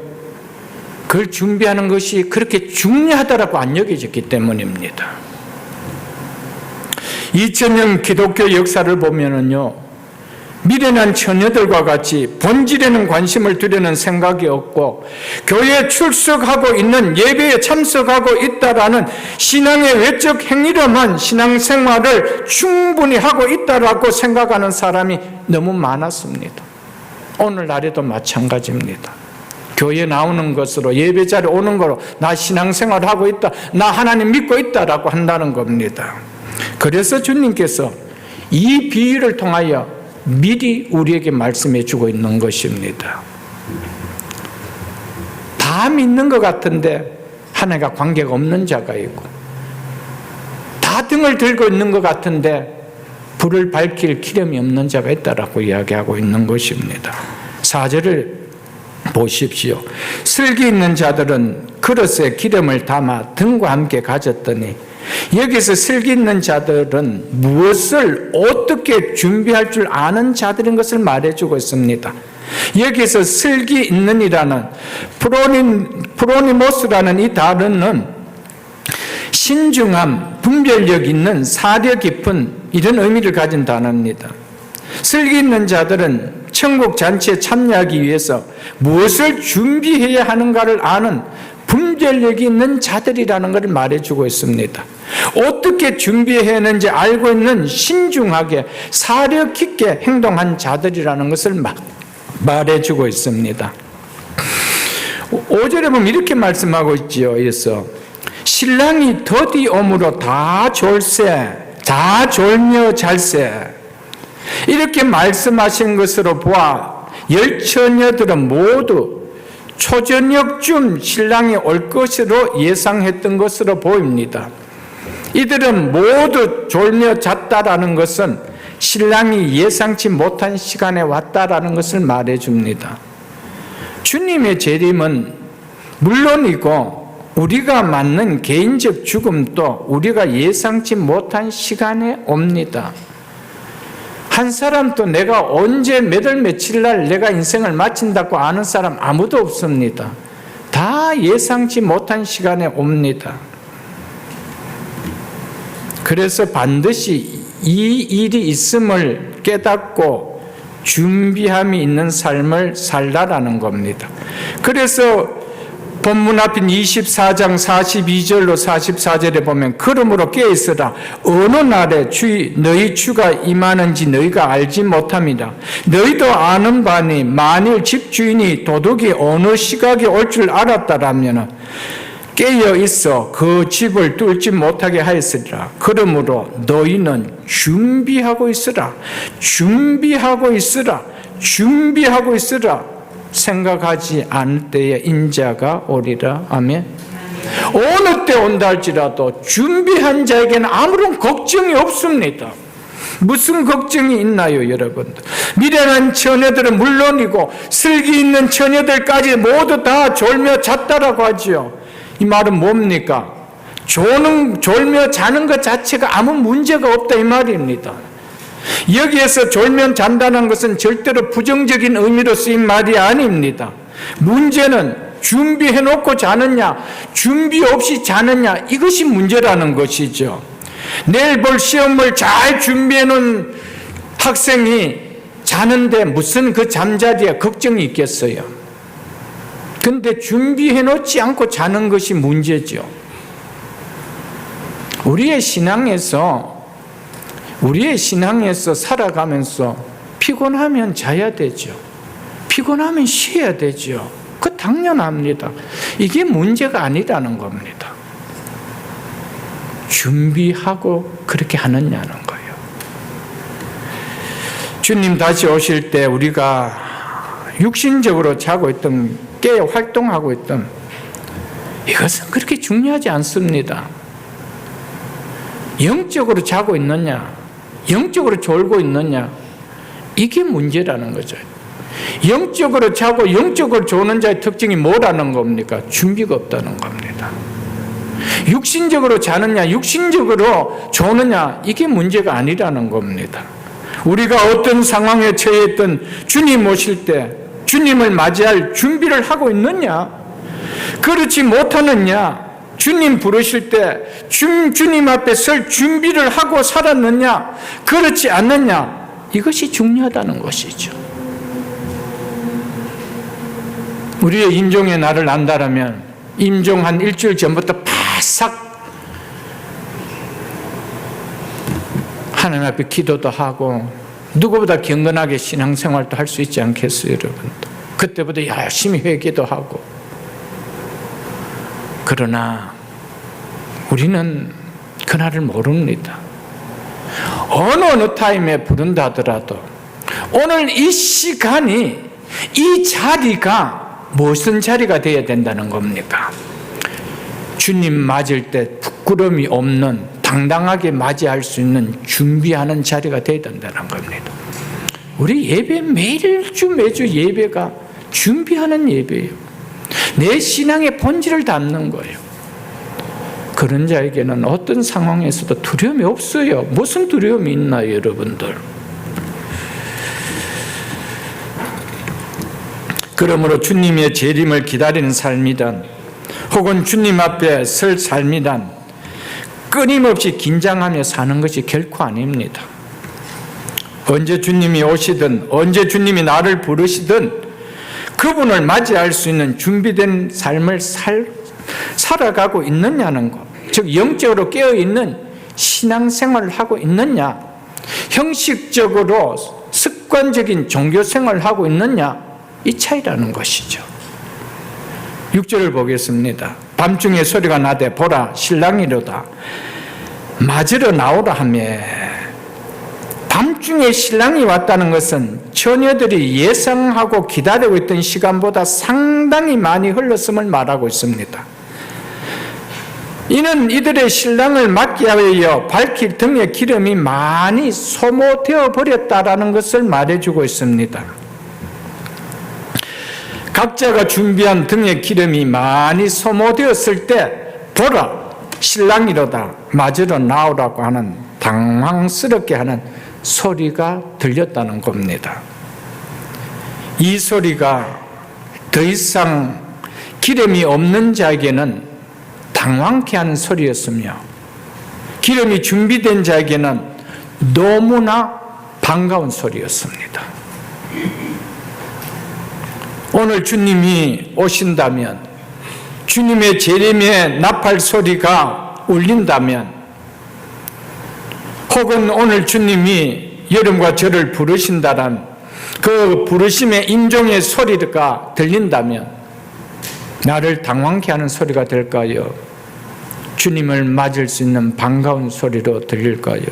그걸 준비하는 것이 그렇게 중요하다라고 안 여겨졌기 때문입니다. 2000년 기독교 역사를 보면은요, 미련한 처녀들과 같이 본질에는 관심을 두려는 생각이 없고 교회에 출석하고 있는, 예배에 참석하고 있다라는 신앙의 외적 행위로만 신앙생활을 충분히 하고 있다라고 생각하는 사람이 너무 많았습니다. 오늘날에도 마찬가지입니다. 교회 나오는 것으로, 예배 자리에 오는 거로 나 신앙생활 하고 있다, 나 하나님 믿고 있다라고 한다는 겁니다. 그래서 주님께서 이 비유를 통하여 미리 우리에게 말씀해 주고 있는 것입니다. 다 믿는 것 같은데 하나님과 관계가 없는 자가 있고, 다 등을 들고 있는 것 같은데 불을 밝힐 기름이 없는 자가 있다라고 이야기하고 있는 것입니다. 4절을 보십시오. 슬기 있는 자들은 그릇에 기름을 담아 등과 함께 가졌더니, 여기서 슬기 있는 자들은 무엇을 어떻게 준비할 줄 아는 자들인 것을 말해주고 있습니다. 여기서 슬기 있는이라는 프로니모스라는 이 단어는 신중함, 분별력 있는 사려 깊은 이런 의미를 가진 단어입니다. 슬기 있는 자들은 천국 잔치에 참여하기 위해서 무엇을 준비해야 하는가를 아는 분별력이 있는 자들이라는 것을 말해주고 있습니다. 어떻게 준비해야 하는지 알고 있는 신중하게 사려 깊게 행동한 자들이라는 것을 말해주고 있습니다. 5절에 보면 이렇게 말씀하고 있지요. 그래서 신랑이 더디 오므로 다 졸세, 다 졸며 잘세, 이렇게 말씀하신 것으로 보아 열처녀들은 모두 초저녁쯤 신랑이 올 것으로 예상했던 것으로 보입니다. 이들은 모두 졸며 잤다라는 것은 신랑이 예상치 못한 시간에 왔다라는 것을 말해줍니다. 주님의 재림은 물론이고 우리가 맞는 개인적 죽음도 우리가 예상치 못한 시간에 옵니다. 한 사람도 내가 언제 몇 월 며칠 날 내가 인생을 마친다고 아는 사람 아무도 없습니다. 다 예상치 못한 시간에 옵니다. 그래서 반드시 이 일이 있음을 깨닫고 준비함이 있는 삶을 살라라는 겁니다. 그래서 본문 앞인 24장 42절로 44절에 보면 그러므로 깨어있으라. 어느 날에 너희 주가 임하는지 너희가 알지 못함이라. 너희도 아는 바니 만일 집주인이 도둑이 어느 시각에 올 줄 알았다라면 깨어 있어 그 집을 뚫지 못하게 하였으리라. 그러므로 너희는 준비하고 있으라. 준비하고 있으라. 준비하고 있으라. 생각하지 않을 때에 인자가 오리라. 아멘. 어느 때 온다 할지라도 준비한 자에게는 아무런 걱정이 없습니다. 무슨 걱정이 있나요, 여러분들? 미련한 처녀들은 물론이고 슬기 있는 처녀들까지 모두 다 졸며 잤다라고 하지요. 이 말은 뭡니까? 졸며 자는 것 자체가 아무 문제가 없다 이 말입니다. 여기에서 졸면 잔다는 것은 절대로 부정적인 의미로 쓰인 말이 아닙니다. 문제는 준비해놓고 자느냐, 준비 없이 자느냐, 이것이 문제라는 것이죠. 내일 볼 시험을 잘 준비해놓은 학생이 자는데 무슨 그 잠자리에 걱정이 있겠어요? 근데 준비해놓지 않고 자는 것이 문제죠. 우리의 신앙에서 살아가면서 피곤하면 자야 되죠. 피곤하면 쉬어야 되죠. 그 당연합니다. 이게 문제가 아니라는 겁니다. 준비하고 그렇게 하느냐는 거예요. 주님 다시 오실 때 우리가 육신적으로 자고 있던, 깨어 활동하고 있던, 이것은 그렇게 중요하지 않습니다. 영적으로 자고 있느냐, 영적으로 졸고 있느냐, 이게 문제라는 거죠. 영적으로 자고 영적으로 조는 자의 특징이 뭐라는 겁니까? 준비가 없다는 겁니다. 육신적으로 자느냐, 육신적으로 조느냐, 이게 문제가 아니라는 겁니다. 우리가 어떤 상황에 처해있던 주님 오실 때 주님을 맞이할 준비를 하고 있느냐, 그렇지 못하느냐, 주님 부르실 때 주님 앞에 설 준비를 하고 살았느냐, 그렇지 않느냐, 이것이 중요하다는 것이죠. 우리의 임종의 날을 안다라면 임종 한 일주일 전부터 바싹 하나님 앞에 기도도 하고 누구보다 경건하게 신앙생활도 할 수 있지 않겠어요, 여러분도? 그때부터 열심히 회개도 하고. 그러나 우리는 그날을 모릅니다. 어느 타임에 부른다 하더라도 오늘 이 시간이, 이 자리가 무슨 자리가 되어야 된다는 겁니까? 주님 맞을 때 부끄러움이 없는, 당당하게 맞이할 수 있는 준비하는 자리가 되어야 된다는 겁니다. 우리 예배, 매주 예배가 준비하는 예배예요. 내 신앙의 본질을 담는 거예요. 그런 자에게는 어떤 상황에서도 두려움이 없어요. 무슨 두려움이 있나요, 여러분들? 그러므로 주님의 재림을 기다리는 삶이든 혹은 주님 앞에 설 삶이든 끊임없이 긴장하며 사는 것이 결코 아닙니다. 언제 주님이 오시든 언제 주님이 나를 부르시든 그분을 맞이할 수 있는 준비된 삶을 살아가고 있느냐는 것, 즉 영적으로 깨어있는 신앙생활을 하고 있느냐, 형식적으로 습관적인 종교생활을 하고 있느냐, 이 차이라는 것이죠. 6절을 보겠습니다. 밤중에 소리가 나되 보라 신랑이로다 맞으러 나오라 하며, 밤중에 신랑이 왔다는 것은 처녀들이 예상하고 기다리고 있던 시간보다 상당히 많이 흘렀음을 말하고 있습니다. 이는 이들의 신랑을 맞기 위하여 밝힐 등의 기름이 많이 소모되어 버렸다라는 것을 말해주고 있습니다. 각자가 준비한 등의 기름이 많이 소모되었을 때 보라 신랑이로다 맞으러 나오라고 하는, 당황스럽게 하는 소리가 들렸다는 겁니다. 이 소리가 더 이상 기름이 없는 자에게는 당황케 하는 소리였으며, 기름이 준비된 자에게는 너무나 반가운 소리였습니다. 오늘 주님이 오신다면, 주님의 재림의 나팔 소리가 울린다면, 혹은 오늘 주님이 여러분과 저를 부르신다는 그 부르심의 임종의 소리가 들린다면 나를 당황케 하는 소리가 될까요? 주님을 맞을 수 있는 반가운 소리로 들릴까요?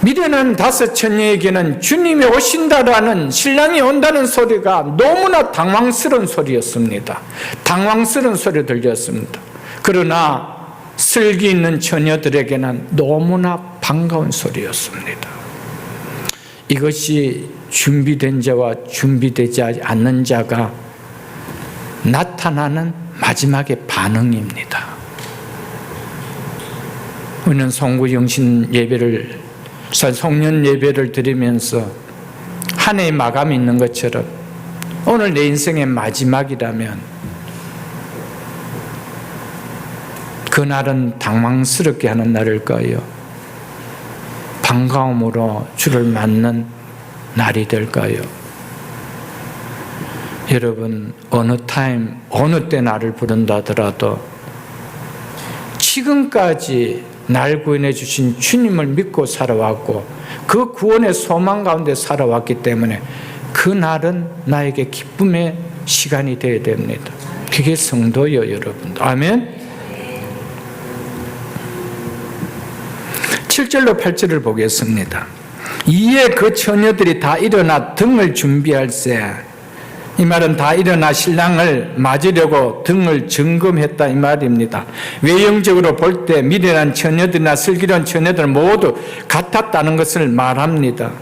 미련한 다섯 처녀에게는 주님이 오신다라는, 신랑이 온다는 소리가 너무나 당황스러운 소리였습니다. 당황스러운 소리 들렸습니다. 그러나 슬기 있는 처녀들에게는 너무나 반가운 소리였습니다. 이것이 준비된 자와 준비되지 않는 자가 나타나는 마지막의 반응입니다. 우리는 성구영신 예배를, 성년 예배를 드리면서 한 해의 마감이 있는 것처럼 오늘 내 인생의 마지막이라면 그날은 당황스럽게 하는 날일까요? 반가움으로 주를 맞는 날이 될까요? 여러분, 어느 타임, 어느 때 나를 부른다 하더라도 지금까지 날 구원해 주신 주님을 믿고 살아왔고 그 구원의 소망 가운데 살아왔기 때문에 그 날은 나에게 기쁨의 시간이 되어야 됩니다. 그게 성도요, 여러분. 아멘. 7절로 8절을 보겠습니다. 이에 그 처녀들이 다 일어나 등을 준비할세. 이 말은 다 일어나 신랑을 맞으려고 등을 점검했다 이 말입니다. 외형적으로 볼 때 미련한 처녀들이나 슬기로운 처녀들 모두 같았다는 것을 말합니다.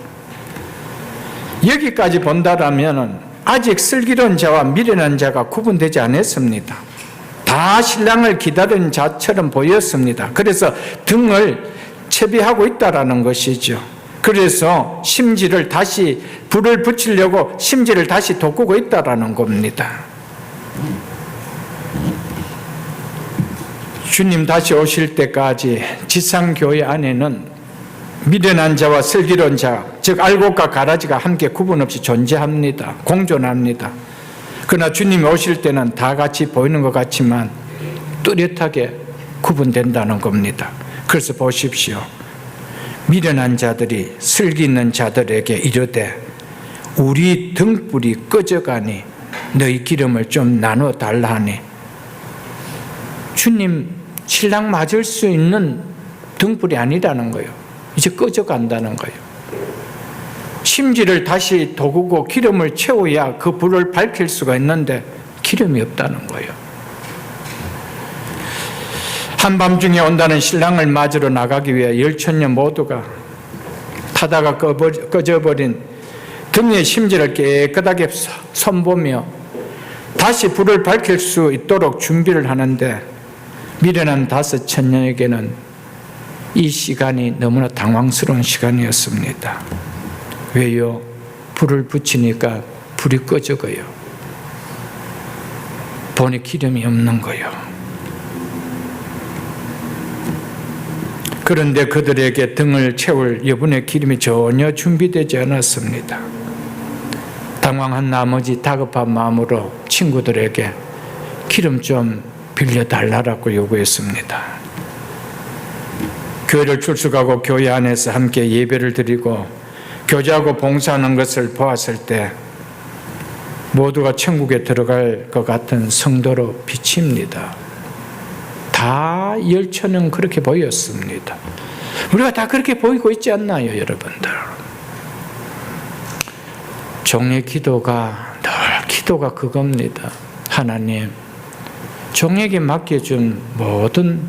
여기까지 본다라면 아직 슬기로운 자와 미련한 자가 구분되지 않았습니다. 다 신랑을 기다리는 자처럼 보였습니다. 그래서 등을 채비하고 있다라는 것이죠. 그래서 심지를 다시, 불을 붙이려고 심지를 다시 돋구고 있다라는 겁니다. 주님 다시 오실 때까지 지상교회 안에는 미련한 자와 슬기로운 자, 즉 알곡과 가라지가 함께 구분 없이 존재합니다. 공존합니다. 그러나 주님이 오실 때는 다 같이 보이는 것 같지만 뚜렷하게 구분된다는 겁니다. 그래서 보십시오. 미련한 자들이 슬기 있는 자들에게 이르되 우리 등불이 꺼져가니 너희 기름을 좀 나눠 달라 하니 주님 신랑 맞을 수 있는 등불이 아니라는 거예요. 이제 꺼져간다는 거예요. 심지를 다시 도구고 기름을 채워야 그 불을 밝힐 수가 있는데 기름이 없다는 거예요. 한밤중에 온다는 신랑을 맞으러 나가기 위해 열천녀 모두가 타다가 꺼져버린 등의 심지를 깨끗하게 손보며 다시 불을 밝힐 수 있도록 준비를 하는데 미련한 다섯 천녀에게는 이 시간이 너무나 당황스러운 시간이었습니다. 왜요? 불을 붙이니까 불이 꺼져가요. 보니 기름이 없는 거예요. 그런데 그들에게 등을 채울 여분의 기름이 전혀 준비되지 않았습니다. 당황한 나머지 다급한 마음으로 친구들에게 기름 좀 빌려달라고 요구했습니다. 교회를 출석하고 교회 안에서 함께 예배를 드리고 교제하고 봉사하는 것을 보았을 때 모두가 천국에 들어갈 것 같은 성도로 비칩니다. 다 열처는 그렇게 보였습니다. 우리가 다 그렇게 보이고 있지 않나요, 여러분들? 종의 기도가 늘 기도가 그겁니다. 하나님, 종에게 맡겨준 모든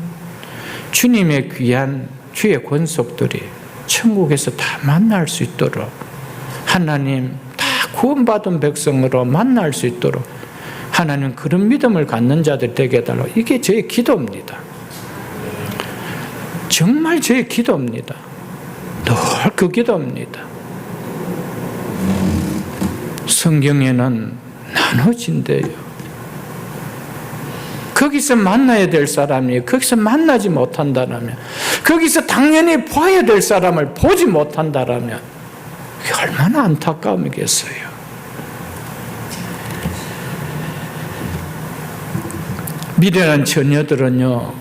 주님의 귀한 주의 권속들이 천국에서 다 만날 수 있도록 하나님 다 구원받은 백성으로 만날 수 있도록 하나님 그런 믿음을 갖는 자들 되게 해달라고. 이게 저의 기도입니다. 정말 저의 기도입니다. 늘 그 기도입니다. 성경에는 나눠진대요. 거기서 만나야 될 사람이 거기서 만나지 못한다면, 거기서 당연히 봐야 될 사람을 보지 못한다면 그게 얼마나 안타까움이겠어요. 미련한 처녀들은요,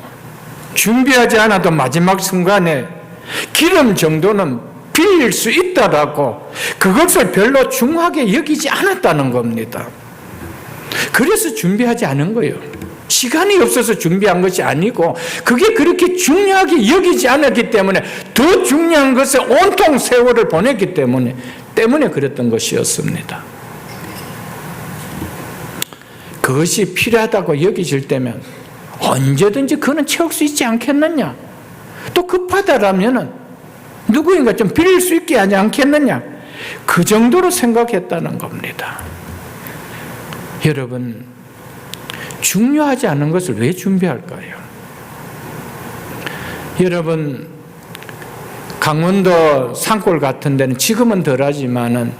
준비하지 않아도 마지막 순간에 기름 정도는 빌릴 수 있다라고 그것을 별로 중요하게 여기지 않았다는 겁니다. 그래서 준비하지 않은 거예요. 시간이 없어서 준비한 것이 아니고 그게 그렇게 중요하게 여기지 않았기 때문에 더 중요한 것에 온통 세월을 보냈기 때문에 그랬던 것이었습니다. 그것이 필요하다고 여기질 때면 언제든지 그는 채울 수 있지 않겠느냐. 또 급하다라면 누구인가 좀 빌릴 수 있게 하지 않겠느냐. 그 정도로 생각했다는 겁니다. 여러분, 중요하지 않은 것을 왜 준비할까요? 여러분, 강원도 산골 같은 데는 지금은 덜하지만은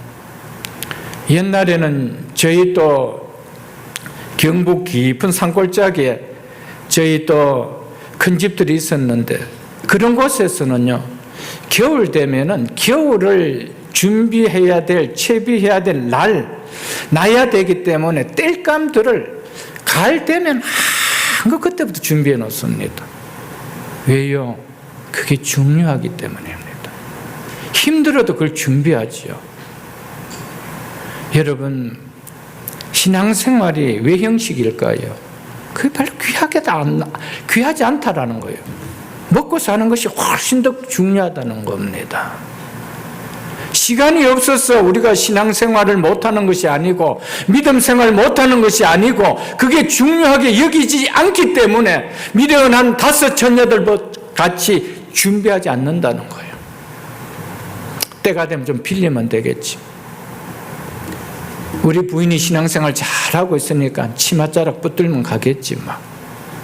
옛날에는 저희 또 경북 깊은 산골짜기에 저희 또 큰 집들이 있었는데 그런 곳에서는요, 겨울 되면은 겨울을 준비해야 될, 채비해야 될 나야 되기 때문에 땔감들을 가을 되면 한껏 그때부터 준비해 놓습니다. 왜요? 그게 중요하기 때문입니다. 힘들어도 그걸 준비하지요. 여러분, 신앙생활이 왜 형식일까요? 그게 별로 귀하지 않다라는 거예요. 먹고 사는 것이 훨씬 더 중요하다는 겁니다. 시간이 없어서 우리가 신앙생활을 못하는 것이 아니고 믿음 생활을 못하는 것이 아니고 그게 중요하게 여기지 않기 때문에 미련한 다섯 처녀들 같이 준비하지 않는다는 거예요. 때가 되면 좀 빌리면 되겠지. 우리 부인이 신앙생활 잘하고 있으니까 치맛자락 붙들면 가겠지 뭐.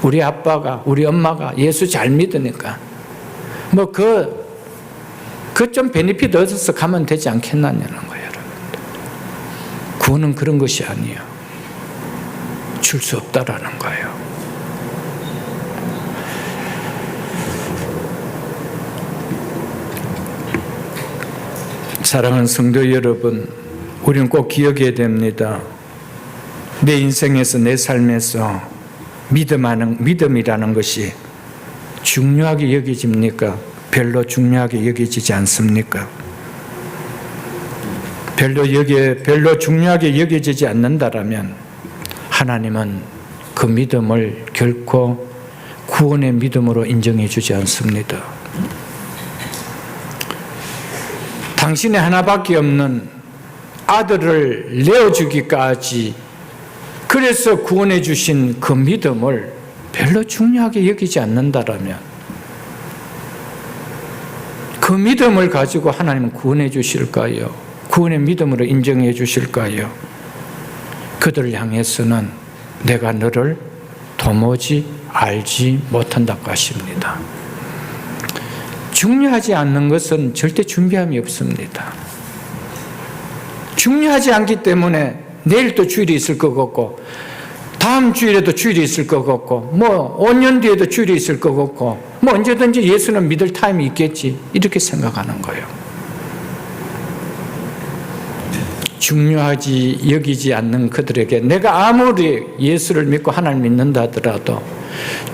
우리 아빠가, 우리 엄마가 예수 잘 믿으니까 뭐 그 좀 베니핏 얻어서 가면 되지 않겠느냐는 거예요, 여러분. 구원은 그런 것이 아니에요. 줄 수 없다라는 거예요. 사랑하는 성도 여러분, 우리는 꼭 기억해야 됩니다. 내 인생에서, 내 삶에서 믿음이라는 것이 중요하게 여겨집니까? 별로 중요하게 여겨지지 않습니까? 별로 중요하게 여겨지지 않는다라면 하나님은 그 믿음을 결코 구원의 믿음으로 인정해 주지 않습니다. 당신의 하나밖에 없는 아들을 내어주기까지 그래서 구원해 주신 그 믿음을 별로 중요하게 여기지 않는다라면 그 믿음을 가지고 하나님은 구원해 주실까요? 구원의 믿음으로 인정해 주실까요? 그들을 향해서는 내가 너를 도무지 알지 못한다고 하십니다. 중요하지 않는 것은 절대 준비함이 없습니다. 중요하지 않기 때문에 내일 또 주일이 있을 것 같고 다음 주일에도 주일이 있을 것 같고 5년 뒤에도 주일이 있을 것 같고 언제든지 예수는 믿을 타임이 있겠지 이렇게 생각하는 거예요. 중요하지 여기지 않는 그들에게 내가 아무리 예수를 믿고 하나님을 믿는다 하더라도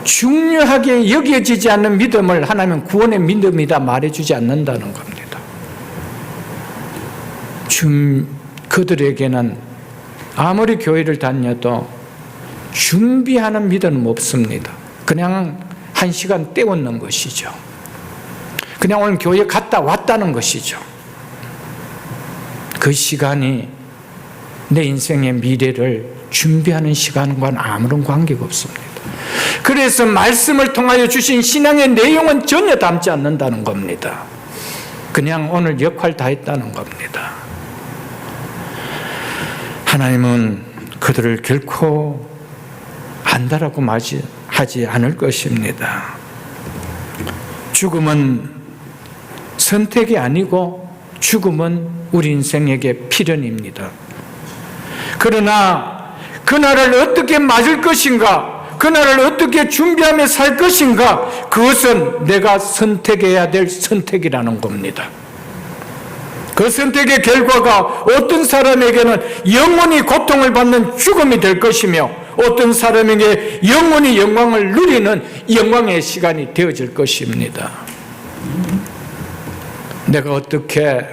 중요하게 여겨지지 않는 믿음을 하나님은 구원의 믿음이다 말해주지 않는다는 겁니다. 그들에게는 아무리 교회를 다녀도 준비하는 믿음은 없습니다. 그냥 한 시간 때우는 것이죠. 그냥 오늘 교회 갔다 왔다는 것이죠. 그 시간이 내 인생의 미래를 준비하는 시간과는 아무런 관계가 없습니다. 그래서 말씀을 통하여 주신 신앙의 내용은 전혀 담지 않는다는 겁니다. 그냥 오늘 역할 다 했다는 겁니다. 하나님은 그들을 결코 안다라고 하지 않을 것입니다. 죽음은 선택이 아니고 죽음은 우리 인생에게 필연입니다. 그러나 그날을 어떻게 맞을 것인가, 그날을 어떻게 준비하며 살 것인가, 그것은 내가 선택해야 될 선택이라는 겁니다. 그 선택의 결과가 어떤 사람에게는 영원히 고통을 받는 죽음이 될 것이며 어떤 사람에게 영원히 영광을 누리는 영광의 시간이 되어질 것입니다. 내가 어떻게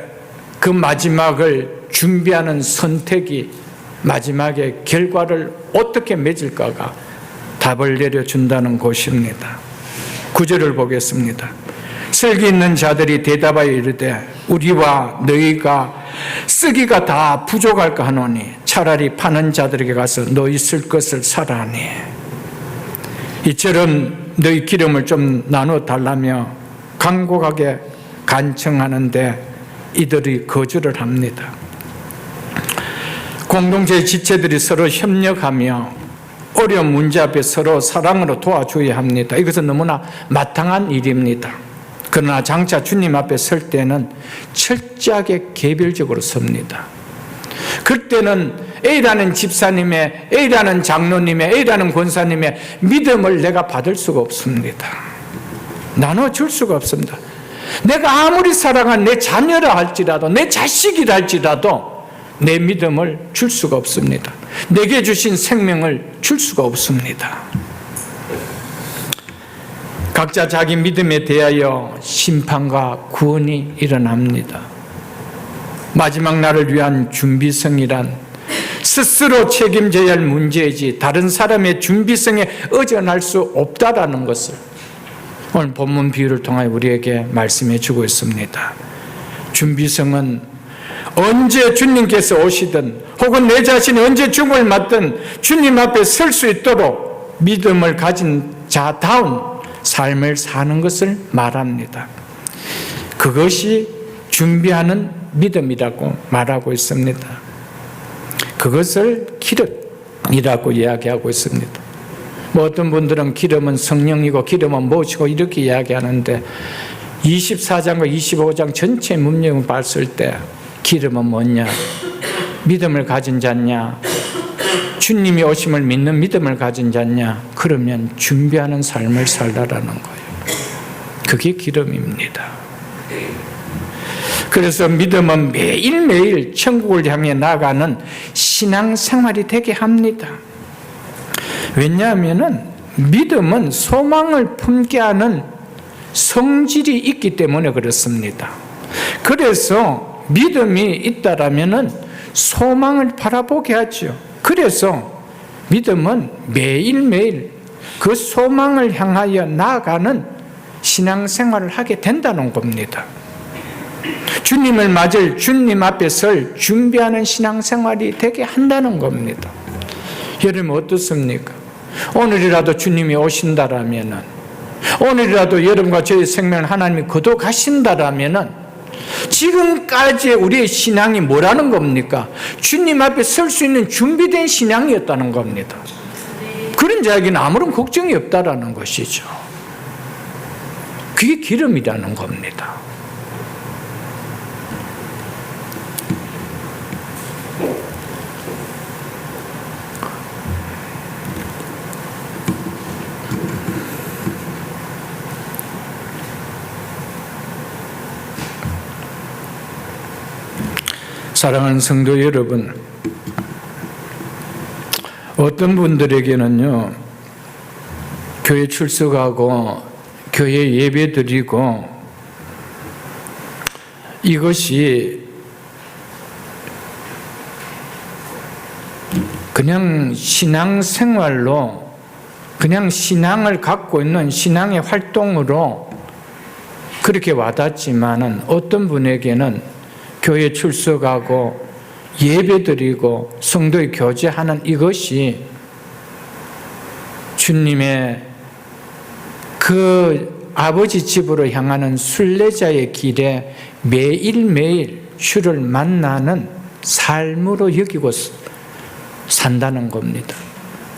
그 마지막을 준비하는 선택이 마지막의 결과를 어떻게 맺을까가 답을 내려준다는 것입니다. 9절을 보겠습니다. 슬기 있는 자들이 대답하여 이르되 우리와 너희가 쓰기가 다 부족할까 하노니 차라리 파는 자들에게 가서 너희 쓸 것을 사라 하니 이처럼 너희 기름을 좀 나눠 달라며 간곡하게 간청하는데 이들이 거절을 합니다. 공동체 지체들이 서로 협력하며 어려운 문제 앞에 서로 사랑으로 도와줘야 합니다. 이것은 너무나 마땅한 일입니다. 그러나 장차 주님 앞에 설 때는 철저하게 개별적으로 섭니다. 그때는 A라는 집사님의, A라는 장로님의, A라는 권사님의 믿음을 내가 받을 수가 없습니다. 나눠줄 수가 없습니다. 내가 아무리 사랑한 내 자녀라 할지라도, 내 자식이라 할지라도 내 믿음을 줄 수가 없습니다. 내게 주신 생명을 줄 수가 없습니다. 각자 자기 믿음에 대하여 심판과 구원이 일어납니다. 마지막 날을 위한 준비성이란 스스로 책임져야 할 문제이지 다른 사람의 준비성에 의존할 수 없다라는 것을 오늘 본문 비유를 통해 우리에게 말씀해 주고 있습니다. 준비성은 언제 주님께서 오시든 혹은 내 자신이 언제 죽음을 맞든 주님 앞에 설 수 있도록 믿음을 가진 자다운 삶을 사는 것을 말합니다. 그것이 준비하는 믿음이라고 말하고 있습니다. 그것을 기름이라고 이야기하고 있습니다. 어떤 분들은 기름은 성령이고 기름은 무엇이고 이렇게 이야기하는데 24장과 25장 전체 문맥을 봤을 때 기름은 뭐냐? 믿음을 가진 자냐? 주님이 오심을 믿는 믿음을 가진 자냐? 그러면 준비하는 삶을 살라라는 거예요. 그게 기름입니다. 그래서 믿음은 매일매일 천국을 향해 나아가는 신앙생활이 되게 합니다. 왜냐하면 믿음은 소망을 품게 하는 성질이 있기 때문에 그렇습니다. 그래서 믿음이 있다라면은 소망을 바라보게 하죠. 그래서 믿음은 매일매일 그 소망을 향하여 나아가는 신앙생활을 하게 된다는 겁니다. 주님을 맞을 주님 앞에 설 준비하는 신앙생활이 되게 한다는 겁니다. 여러분 어떻습니까? 오늘이라도 주님이 오신다라면은, 오늘이라도 여러분과 저의 생명을 하나님이 거둬가신다라면은 지금까지 우리의 신앙이 뭐라는 겁니까? 주님 앞에 설 수 있는 준비된 신앙이었다는 겁니다. 그런 자에게는 아무런 걱정이 없다라는 것이죠. 그게 기름이라는 겁니다. 사랑하는 성도 여러분, 어떤 분들에게는요, 교회 출석하고 교회 예배 드리고 이것이 그냥 신앙생활로, 그냥 신앙을 갖고 있는 신앙의 활동으로 그렇게 와닿지만은, 어떤 분에게는 교회 출석하고 예배드리고 성도의 교제하는 이것이 주님의 그 아버지 집으로 향하는 순례자의 길에 매일매일 주를 만나는 삶으로 여기고 산다는 겁니다.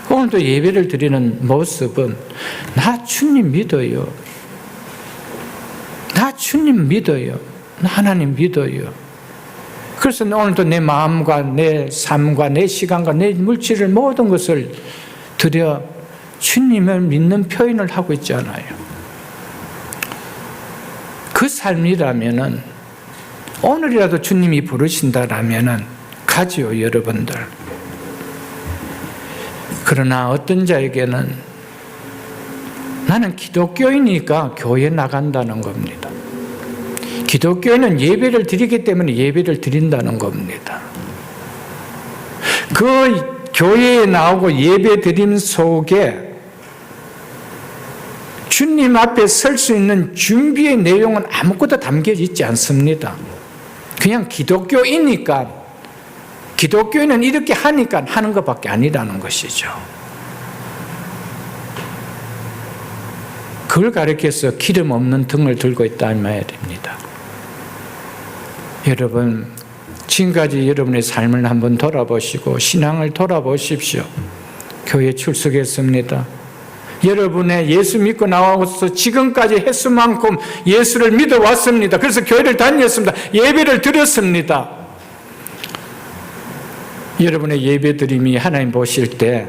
오늘도 예배를 드리는 모습은 나 주님 믿어요. 나 주님 믿어요. 나 하나님 믿어요. 그래서 오늘도 내 마음과 내 삶과 내 시간과 내 물질을 모든 것을 드려 주님을 믿는 표현을 하고 있잖아요. 그 삶이라면은, 오늘이라도 주님이 부르신다라면은 가지요, 여러분들. 그러나 어떤 자에게는 나는 기독교이니까 교회 나간다는 겁니다. 기독교에는 예배를 드리기 때문에 예배를 드린다는 겁니다. 그 교회에 나오고 예배 드림 속에 주님 앞에 설 수 있는 준비의 내용은 아무것도 담겨 있지 않습니다. 그냥 기독교이니까, 기독교인은 이렇게 하니까 하는 것밖에 아니라는 것이죠. 그걸 가리켜서 기름 없는 등을 들고 있다는 말입니다. 여러분, 지금까지 여러분의 삶을 한번 돌아보시고 신앙을 돌아보십시오. 교회 출석했습니다. 여러분의 예수 믿고 나와서 지금까지 횟수만큼 예수를 믿어왔습니다. 그래서 교회를 다녔습니다. 예배를 드렸습니다. 여러분의 예배드림이 하나님 보실 때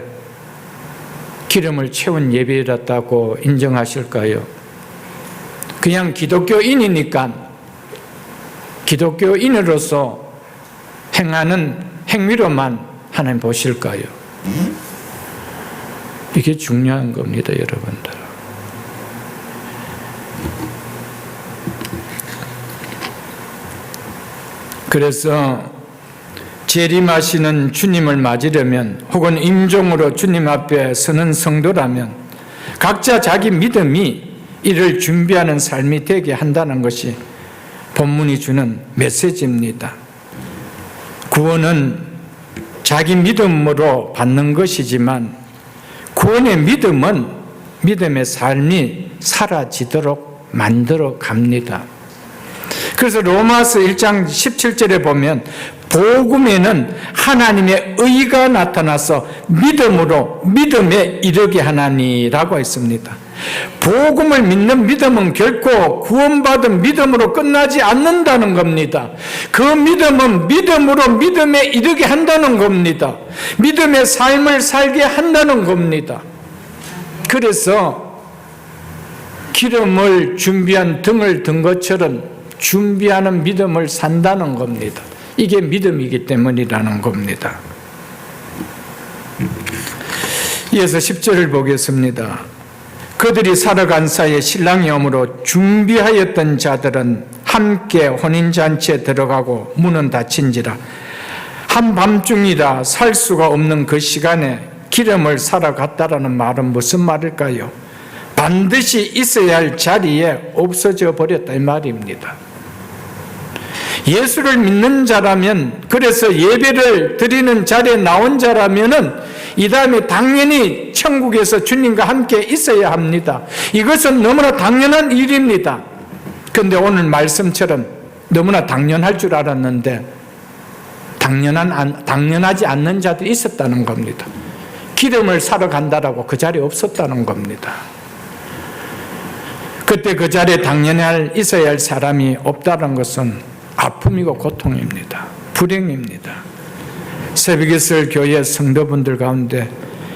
기름을 채운 예배였다고 인정하실까요? 그냥 기독교인이니까 기독교인으로서 행하는 행위로만 하나님 보실까요? 이게 중요한 겁니다, 여러분들. 그래서 재림하시는 주님을 맞으려면, 혹은 임종으로 주님 앞에 서는 성도라면 각자 자기 믿음이 이를 준비하는 삶이 되게 한다는 것이 본문이 주는 메시지입니다. 구원은 자기 믿음으로 받는 것이지만 구원의 믿음은 믿음의 삶이 사라지도록 만들어 갑니다. 그래서 로마서 1장 17절에 보면 복음에는 하나님의 의가 나타나서 믿음으로 믿음에 이르게 하나니라고 했습니다. 복음을 믿는 믿음은 결코 구원받은 믿음으로 끝나지 않는다는 겁니다. 그 믿음은 믿음으로 믿음에 이르게 한다는 겁니다. 믿음의 삶을 살게 한다는 겁니다. 그래서 기름을 준비한 등을 든 것처럼 준비하는 믿음을 산다는 겁니다. 이게 믿음이기 때문이라는 겁니다. 이어서 10절을 보겠습니다. 그들이 살아간 사이에 신랑이 오므로 준비하였던 자들은 함께 혼인잔치에 들어가고 문은 닫힌지라. 한밤중이라 살 수가 없는 그 시간에 기름을 사러 갔다라는 말은 무슨 말일까요? 반드시 있어야 할 자리에 없어져 버렸다 이 말입니다. 예수를 믿는 자라면, 그래서 예배를 드리는 자리에 나온 자라면은 이 다음에 당연히 천국에서 주님과 함께 있어야 합니다. 이것은 너무나 당연한 일입니다. 그런데 오늘 말씀처럼 너무나 당연할 줄 알았는데 당연하지 않는 자들이 있었다는 겁니다. 기름을 사러 간다라고 그 자리에 없었다는 겁니다. 그때 그 자리에 당연히 있어야 할 사람이 없다는 것은 아픔이고 고통입니다. 불행입니다. 새벽이슬 교회 성도분들 가운데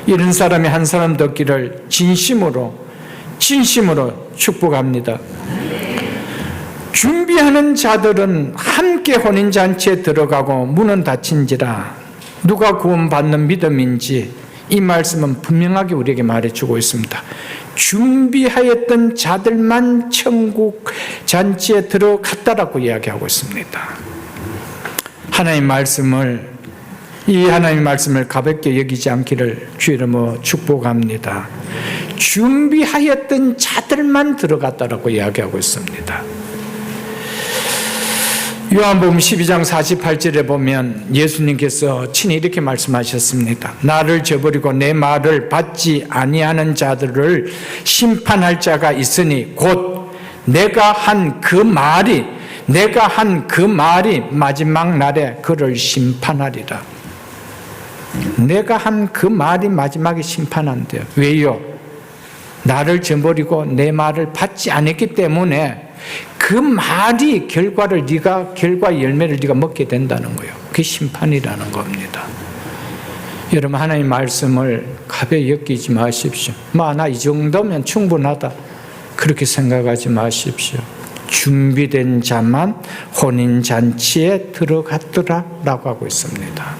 이런 사람이 한 사람 더 있기를 진심으로 축복합니다. 준비하는 자들은 함께 혼인잔치에 들어가고 문은 닫힌지라. 누가 구원받는 믿음인지 이 말씀은 분명하게 우리에게 말해주고 있습니다. 준비하였던 자들만 천국 잔치에 들어갔다라고 이야기하고 있습니다. 이 하나님의 말씀을 가볍게 여기지 않기를 주 이름으로 축복합니다. 준비하였던 자들만 들어갔다라고 이야기하고 있습니다. 요한복음 12장 48절에 보면 예수님께서 친히 이렇게 말씀하셨습니다. 나를 저버리고 내 말을 받지 아니하는 자들을 심판할 자가 있으니 곧 내가 한 그 말이 마지막 날에 그를 심판하리라. 내가 한 그 말이 마지막에 심판한대요. 왜요? 나를 저버리고 내 말을 받지 않았기 때문에 그 말이 결과 열매를 네가 먹게 된다는 거예요. 그게 심판이라는 겁니다. 여러분, 하나님의 말씀을 가벼이 여기지 마십시오. 나 이 정도면 충분하다 그렇게 생각하지 마십시오. 준비된 자만 혼인잔치에 들어갔더라라고 하고 있습니다.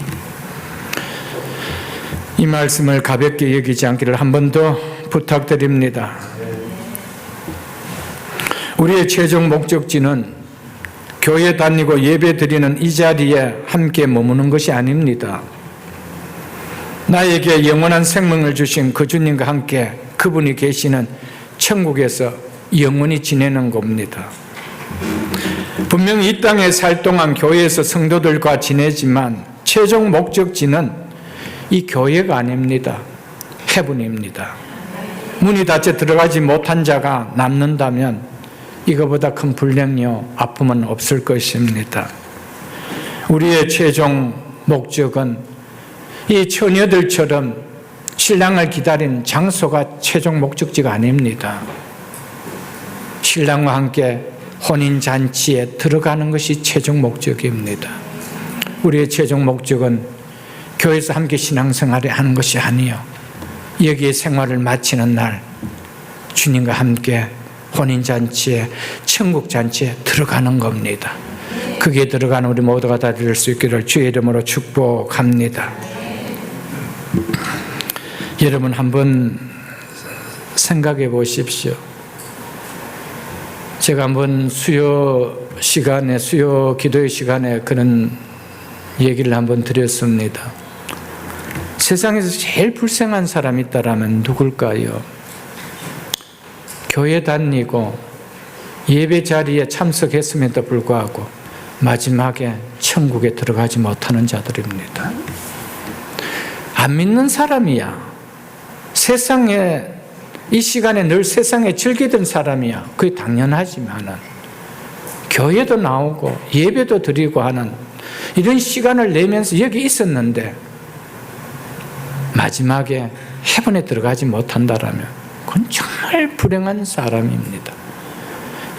이 말씀을 가볍게 여기지 않기를 한 번 더 부탁드립니다. 우리의 최종 목적지는 교회 다니고 예배 드리는 이 자리에 함께 머무는 것이 아닙니다. 나에게 영원한 생명을 주신 그 주님과 함께 그분이 계시는 천국에서 영원히 지내는 겁니다. 분명히 이 땅에 살 동안 교회에서 성도들과 지내지만 최종 목적지는 이 교회가 아닙니다. 헤븐입니다. 문이 닫혀 들어가지 못한 자가 남는다면 이거보다 큰 불행요 아픔은 없을 것입니다. 우리의 최종 목적은 이 처녀들처럼 신랑을 기다린 장소가 최종 목적지가 아닙니다. 신랑과 함께 혼인잔치에 들어가는 것이 최종 목적입니다. 우리의 최종 목적은 교회에서 함께 신앙생활을 하는 것이 아니요, 여기에 생활을 마치는 날 주님과 함께 혼인잔치에, 천국잔치에 들어가는 겁니다. 그게 들어가는 우리 모두가 다 될 수 있기를 주의 이름으로 축복합니다. 여러분, 한번 생각해 보십시오. 제가 한번 수요 기도의 시간에 그런 얘기를 한번 드렸습니다. 세상에서 제일 불쌍한 사람이 있다라면 누굴까요? 교회 다니고 예배 자리에 참석했음에도 불구하고 마지막에 천국에 들어가지 못하는 자들입니다. 안 믿는 사람이야. 세상에, 이 시간에 늘 세상에 즐기던 사람이야. 그게 당연하지만은 교회도 나오고 예배도 드리고 하는 이런 시간을 내면서 여기 있었는데 마지막에 헤븐에 들어가지 못한다라면 그건 정말 불행한 사람입니다.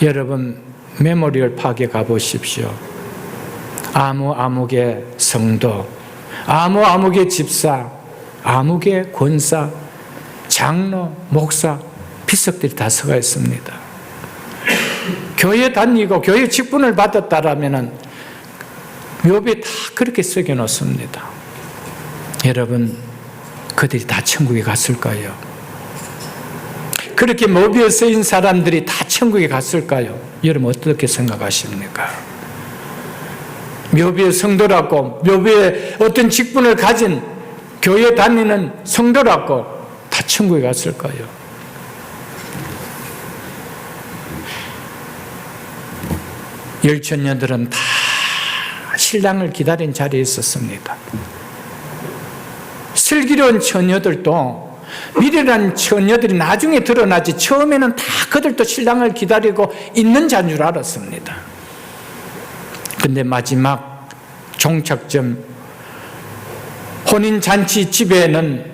여러분, 메모리얼 파크에 가보십시오. 아무개 성도, 아무개 집사, 아무개 권사, 장로, 목사, 비석들이 다 서가 있습니다. 교회 다니고 교회 직분을 받았다라면 묘비에 다 그렇게 새겨놓습니다. 여러분, 그들이 다 천국에 갔을까요? 그렇게 모비우스인 사람들이 다 천국에 갔을까요? 여러분 어떻게 생각하십니까? 묘비의 성도라고, 묘비의 어떤 직분을 가진 교회 다니는 성도라고 다 천국에 갔을까요? 열처녀들은 다 신랑을 기다린 자리에 있었습니다. 슬기로운 처녀들도 미련한 처녀들이 나중에 드러나지 처음에는 다 그들도 신랑을 기다리고 있는 자인 줄 알았습니다. 근데 마지막 종착점 혼인잔치 집에는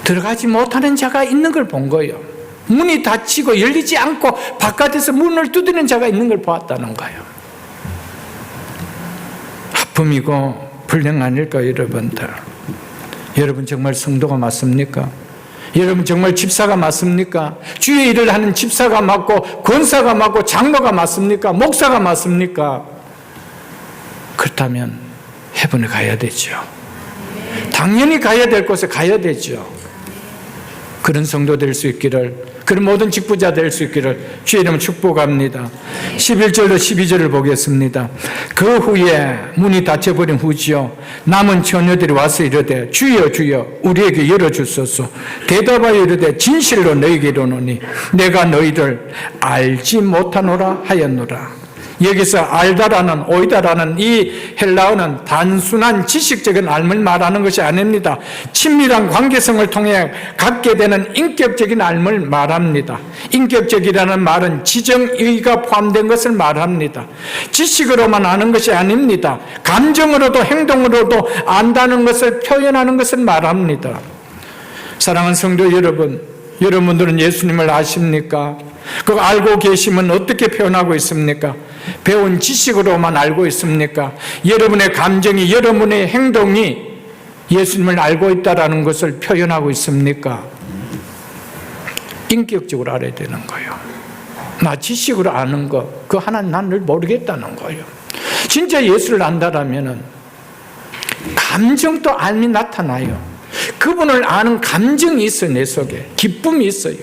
들어가지 못하는 자가 있는 걸 본 거예요. 문이 닫히고 열리지 않고 바깥에서 문을 두드리는 자가 있는 걸 보았다는 거예요. 아픔이고 불행 아닐까요, 여러분들? 여러분 정말 성도가 맞습니까? 여러분 정말 집사가 맞습니까? 주의 일을 하는 집사가 맞고 권사가 맞고 장로가 맞습니까? 목사가 맞습니까? 그렇다면 해변에 가야 되죠. 당연히 가야 될 곳에 가야 되죠. 그런 성도 될 수 있기를, 그런 모든 직부자 될 수 있기를 주의 이름으로 축복합니다. 11절로 12절을 보겠습니다. 그 후에 문이 닫혀버린 후지요 남은 처녀들이 와서 이르되 주여 주여 우리에게 열어주소서. 대답하여 이르되 진실로 너희에게 이르노니 내가 너희를 알지 못하노라 하였노라. 여기서 알다라는, 오이다라는 이 헬라어는 단순한 지식적인 알을 말하는 것이 아닙니다. 친밀한 관계성을 통해 갖게 되는 인격적인 알을 말합니다. 인격적이라는 말은 지정의가 포함된 것을 말합니다. 지식으로만 아는 것이 아닙니다. 감정으로도 행동으로도 안다는 것을 표현하는 것을 말합니다. 사랑하는 성도 여러분, 여러분들은 예수님을 아십니까? 그거 알고 계시면 어떻게 표현하고 있습니까? 배운 지식으로만 알고 있습니까? 여러분의 감정이, 여러분의 행동이 예수님을 알고 있다는 것을 표현하고 있습니까? 인격적으로 알아야 되는 거예요. 나 지식으로 아는 거, 그 하나는 난 늘 모르겠다는 거예요. 진짜 예수를 안다라면 감정도 알미 나타나요. 그분을 아는 감정이 있어요. 내 속에 기쁨이 있어요.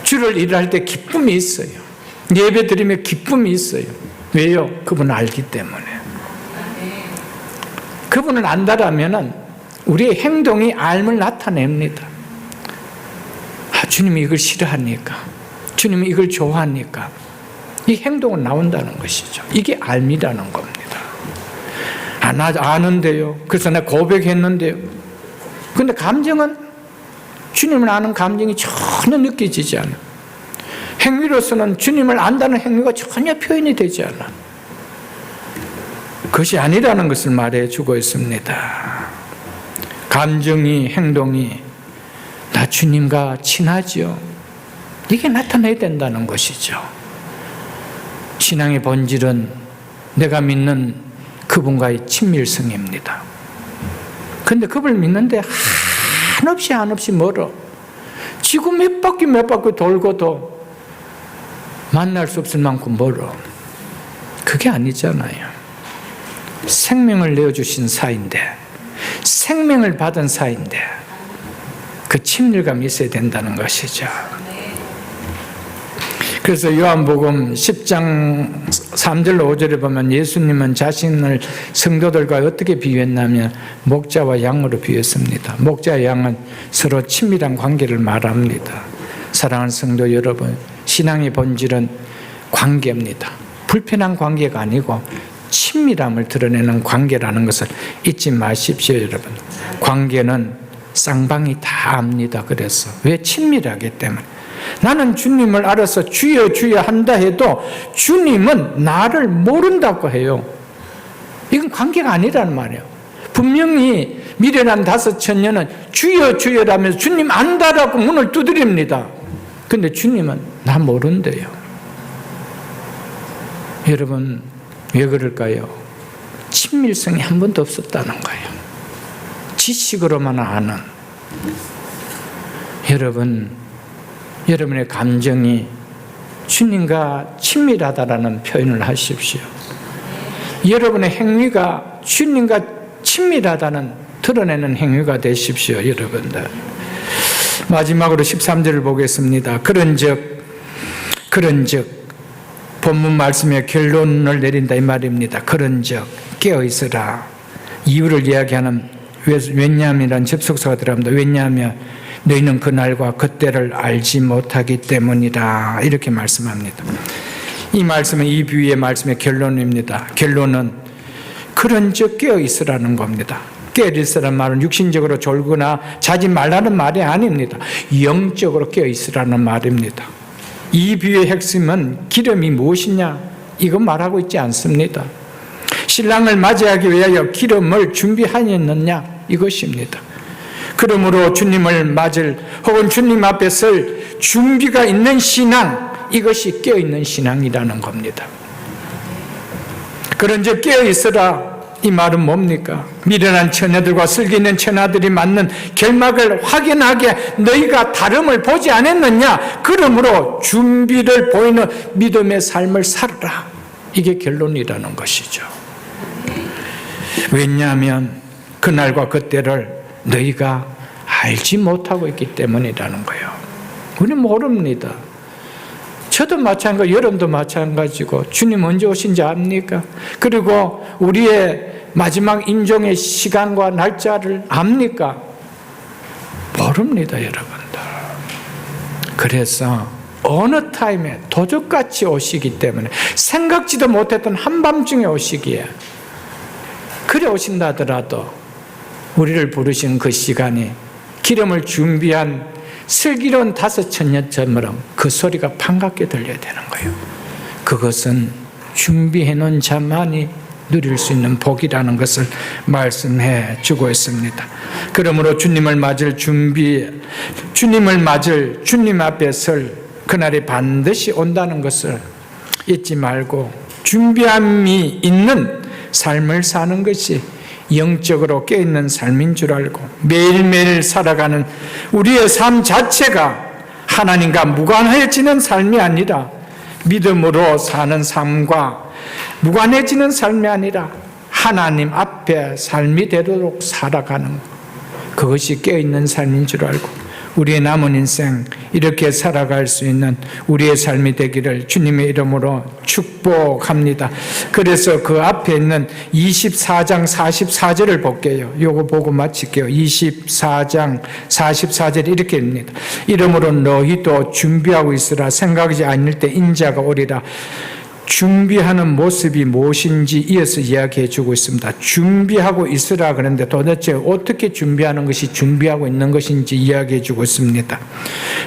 주를 일할 때 기쁨이 있어요. 예배 드리면 기쁨이 있어요. 왜요? 그분을 알기 때문에. 그분을 안다라면 우리의 행동이 알을 나타냅니다. 주님이 이걸 싫어하니까, 주님이 이걸 좋아하니까 이 행동은 나온다는 것이죠. 이게 알미라는 겁니다. 나 아는데요. 그래서 내가 고백했는데요. 근데 감정은 주님을 아는 감정이 전혀 느껴지지 않아. 행위로서는 주님을 안다는 행위가 전혀 표현이 되지 않아. 그것이 아니라는 것을 말해주고 있습니다. 감정이, 행동이 나 주님과 친하지요. 이게 나타나야 된다는 것이죠. 신앙의 본질은 내가 믿는 그분과의 친밀성입니다. 그런데 그분을 믿는데 한없이 멀어. 지구 몇 바퀴 돌고도 만날 수 없을 만큼 멀어. 그게 아니잖아요. 생명을 내어주신 사이인데, 생명을 받은 사이인데 그 친밀감이 있어야 된다는 것이죠. 그래서 요한복음 10장 3절로 5절에 보면 예수님은 자신을 성도들과 어떻게 비유했냐면 목자와 양으로 비유했습니다. 목자와 양은 서로 친밀한 관계를 말합니다. 사랑하는 성도 여러분, 신앙의 본질은 관계입니다. 불편한 관계가 아니고 친밀함을 드러내는 관계라는 것을 잊지 마십시오, 여러분. 관계는 쌍방이 다 압니다. 그래서 왜? 친밀하기 때문에. 나는 주님을 알아서 주여 주여 한다 해도 주님은 나를 모른다고 해요. 이건 관계가 아니라는 말이에요. 분명히 미련한 5처녀는 주여 주여라면서 주님 안다라고 문을 두드립니다. 근데 주님은 나 모른대요. 여러분 왜 그럴까요? 친밀성이 한 번도 없었다는 거예요. 지식으로만 아는. 여러분의 감정이 주님과 친밀하다라는 표현을 하십시오. 여러분의 행위가 주님과 친밀하다는 드러내는 행위가 되십시오, 여러분들. 마지막으로 13절을 보겠습니다. 그런즉 본문 말씀에 결론을 내린다 이 말입니다. 그런즉 깨어있으라. 이유를 이야기하는 왜냐함이라는 접속사가 들어갑니다. 왜냐하면 너희는 그날과 그때를 알지 못하기 때문이다. 이렇게 말씀합니다. 이 말씀은 이 비유의 말씀의 결론입니다. 결론은 그런즉 깨어있으라는 겁니다. 깨어있으라는 말은 육신적으로 졸거나 자지 말라는 말이 아닙니다. 영적으로 깨어있으라는 말입니다. 이 비유의 핵심은 기름이 무엇이냐? 이거 말하고 있지 않습니다. 신랑을 맞이하기 위하여 기름을 준비하였느냐? 이것입니다. 그러므로 주님을 맞을 혹은 주님 앞에 설 준비가 있는 신앙, 이것이 깨어있는 신앙이라는 겁니다. 그런즉 깨어있으라 이 말은 뭡니까? 미련한 처녀들과 슬기 있는 처녀들이 맞는 결막을 확인하게 너희가 다름을 보지 않았느냐? 그러므로 준비를 보이는 믿음의 삶을 살아라. 이게 결론이라는 것이죠. 왜냐하면 그날과 그때를 너희가 알지 못하고 있기 때문이라는 거예요. 우리는 모릅니다. 저도 마찬가지고 여러분도 마찬가지고 주님 언제 오신지 압니까? 그리고 우리의 마지막 임종의 시간과 날짜를 압니까? 모릅니다, 여러분들. 그래서 어느 타임에 도적같이 오시기 때문에 생각지도 못했던 한밤중에 오시기에 그래 오신다 하더라도 우리를 부르신 그 시간이 기름을 준비한 슬기로운 다섯 처녀처럼 그 소리가 반갑게 들려야 되는 거예요. 그것은 준비해 놓은 자만이 누릴 수 있는 복이라는 것을 말씀해 주고 있습니다. 그러므로 주님을 맞을 주님 앞에 설 그날이 반드시 온다는 것을 잊지 말고 준비함이 있는 삶을 사는 것이 영적으로 깨어있는 삶인 줄 알고 매일매일 살아가는 우리의 삶 자체가 하나님과 무관해지는 삶이 아니라 믿음으로 사는 삶과 무관해지는 삶이 아니라 하나님 앞에 삶이 되도록 살아가는 것, 그것이 깨어있는 삶인 줄 알고 우리의 남은 인생 이렇게 살아갈 수 있는 우리의 삶이 되기를 주님의 이름으로 축복합니다. 그래서 그 앞에 있는 24장 44절을 볼게요. 요거 보고 마칠게요. 24장 44절이 이렇게 입니다. 이러므로 너희도 준비하고 있으라. 생각하지 않을 때 인자가 오리라. 준비하는 모습이 무엇인지 이어서 이야기해 주고 있습니다. 준비하고 있으라 그런데 도대체 어떻게 준비하는 것이 준비하고 있는 것인지 이야기해 주고 있습니다.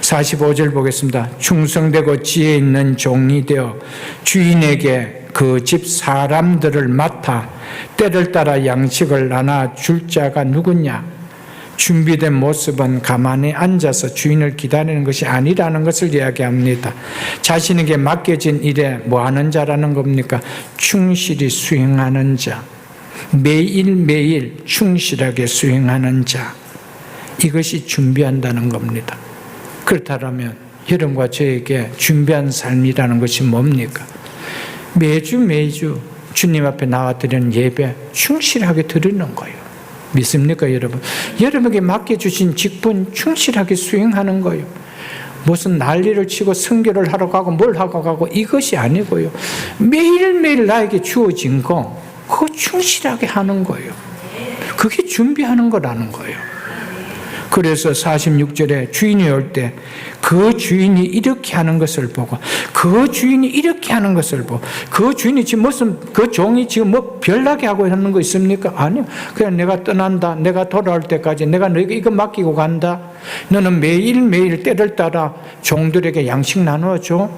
45절 보겠습니다. 충성되고 지혜 있는 종이 되어 주인에게 그 집 사람들을 맡아 때를 따라 양식을 나눠 줄 자가 누구냐? 준비된 모습은 가만히 앉아서 주인을 기다리는 것이 아니라는 것을 이야기합니다. 자신에게 맡겨진 일에 뭐 하는 자라는 겁니까? 충실히 수행하는 자, 매일매일 충실하게 수행하는 자, 이것이 준비한다는 겁니다. 그렇다면 여러분과 저에게 준비한 삶이라는 것이 뭡니까? 매주 주님 앞에 나와 드리는 예배 충실하게 드리는 거예요. 믿습니까, 여러분? 여러분에게 맡겨주신 직분 충실하게 수행하는 거예요. 무슨 난리를 치고 선교를 하러 가고 뭘 하고 가고 이것이 아니고요. 매일매일 나에게 주어진 거 그거 충실하게 하는 거예요. 그게 준비하는 거라는 거예요. 그래서 46절에 주인이 올 때 그 주인이 이렇게 하는 것을 보고 그 주인이 이렇게 하는 것을 보고 그 주인이 지금 무슨 그 종이 지금 뭐 별나게 하고 하는 거 있습니까? 아니요. 그냥 내가 떠난다. 내가 돌아올 때까지 내가 너에게 이거 맡기고 간다. 너는 매일매일 때를 따라 종들에게 양식 나눠줘.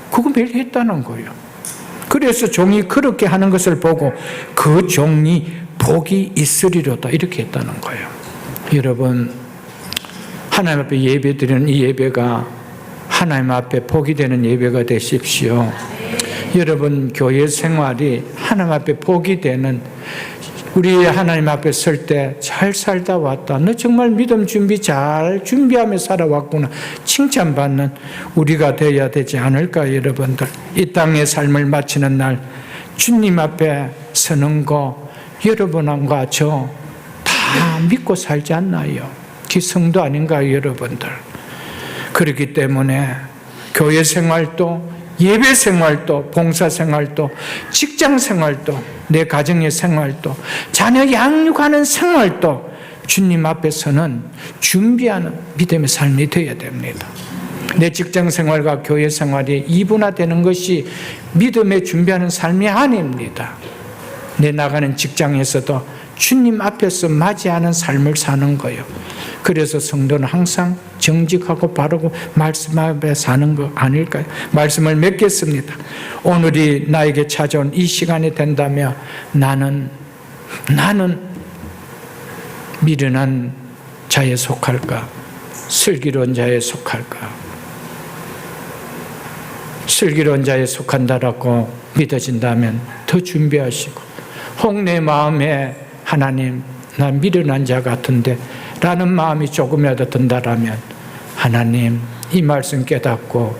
그거 매일 했다는 거예요. 그래서 종이 그렇게 하는 것을 보고 그 종이 복이 있으리로다 이렇게 했다는 거예요. 여러분, 하나님 앞에 예배 드리는 이 예배가 하나님 앞에 복이 되는 예배가 되십시오. 여러분 교회 생활이 하나님 앞에 복이 되는, 우리 하나님 앞에 설 때 잘 살다 왔다, 너 정말 믿음 준비 잘 준비하며 살아왔구나 칭찬받는 우리가 되어야 되지 않을까. 여러분들 이 땅의 삶을 마치는 날 주님 앞에 서는 거 여러분과 저 다 믿고 살지 않나요? 특히 성도 아닌가요, 여러분들? 그렇기 때문에 교회 생활도, 예배 생활도, 봉사 생활도, 직장 생활도, 내 가정의 생활도, 자녀 양육하는 생활도 주님 앞에서는 준비하는 믿음의 삶이 되어야 됩니다. 내 직장 생활과 교회 생활이 이분화되는 것이 믿음에 준비하는 삶이 아닙니다. 내 나가는 직장에서도 주님 앞에서 맞이하는 삶을 사는 거예요. 그래서 성도는 항상 정직하고 바르고 말씀 앞에 사는 거 아닐까요? 말씀을 맺겠습니다. 오늘이 나에게 찾아온 이 시간이 된다면 나는 미련한 자에 속할까? 슬기로운 자에 속할까? 슬기로운 자에 속한다라고 믿어진다면 더 준비하시고, 혹 내 마음에 하나님, 나 미련한 자 같은데 라는 마음이 조금이라도 든다라면 하나님, 이 말씀 깨닫고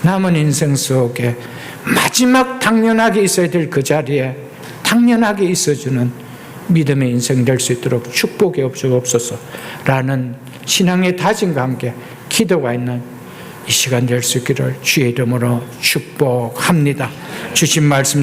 남은 인생 속에 마지막 당연하게 있어야 될 그 자리에 당연하게 있어주는 믿음의 인생 될 수 있도록 축복해 주옵소서라는 신앙의 다짐과 함께 기도가 있는 이 시간 될 수 있기를 주의 이름으로 축복합니다. 주신 말씀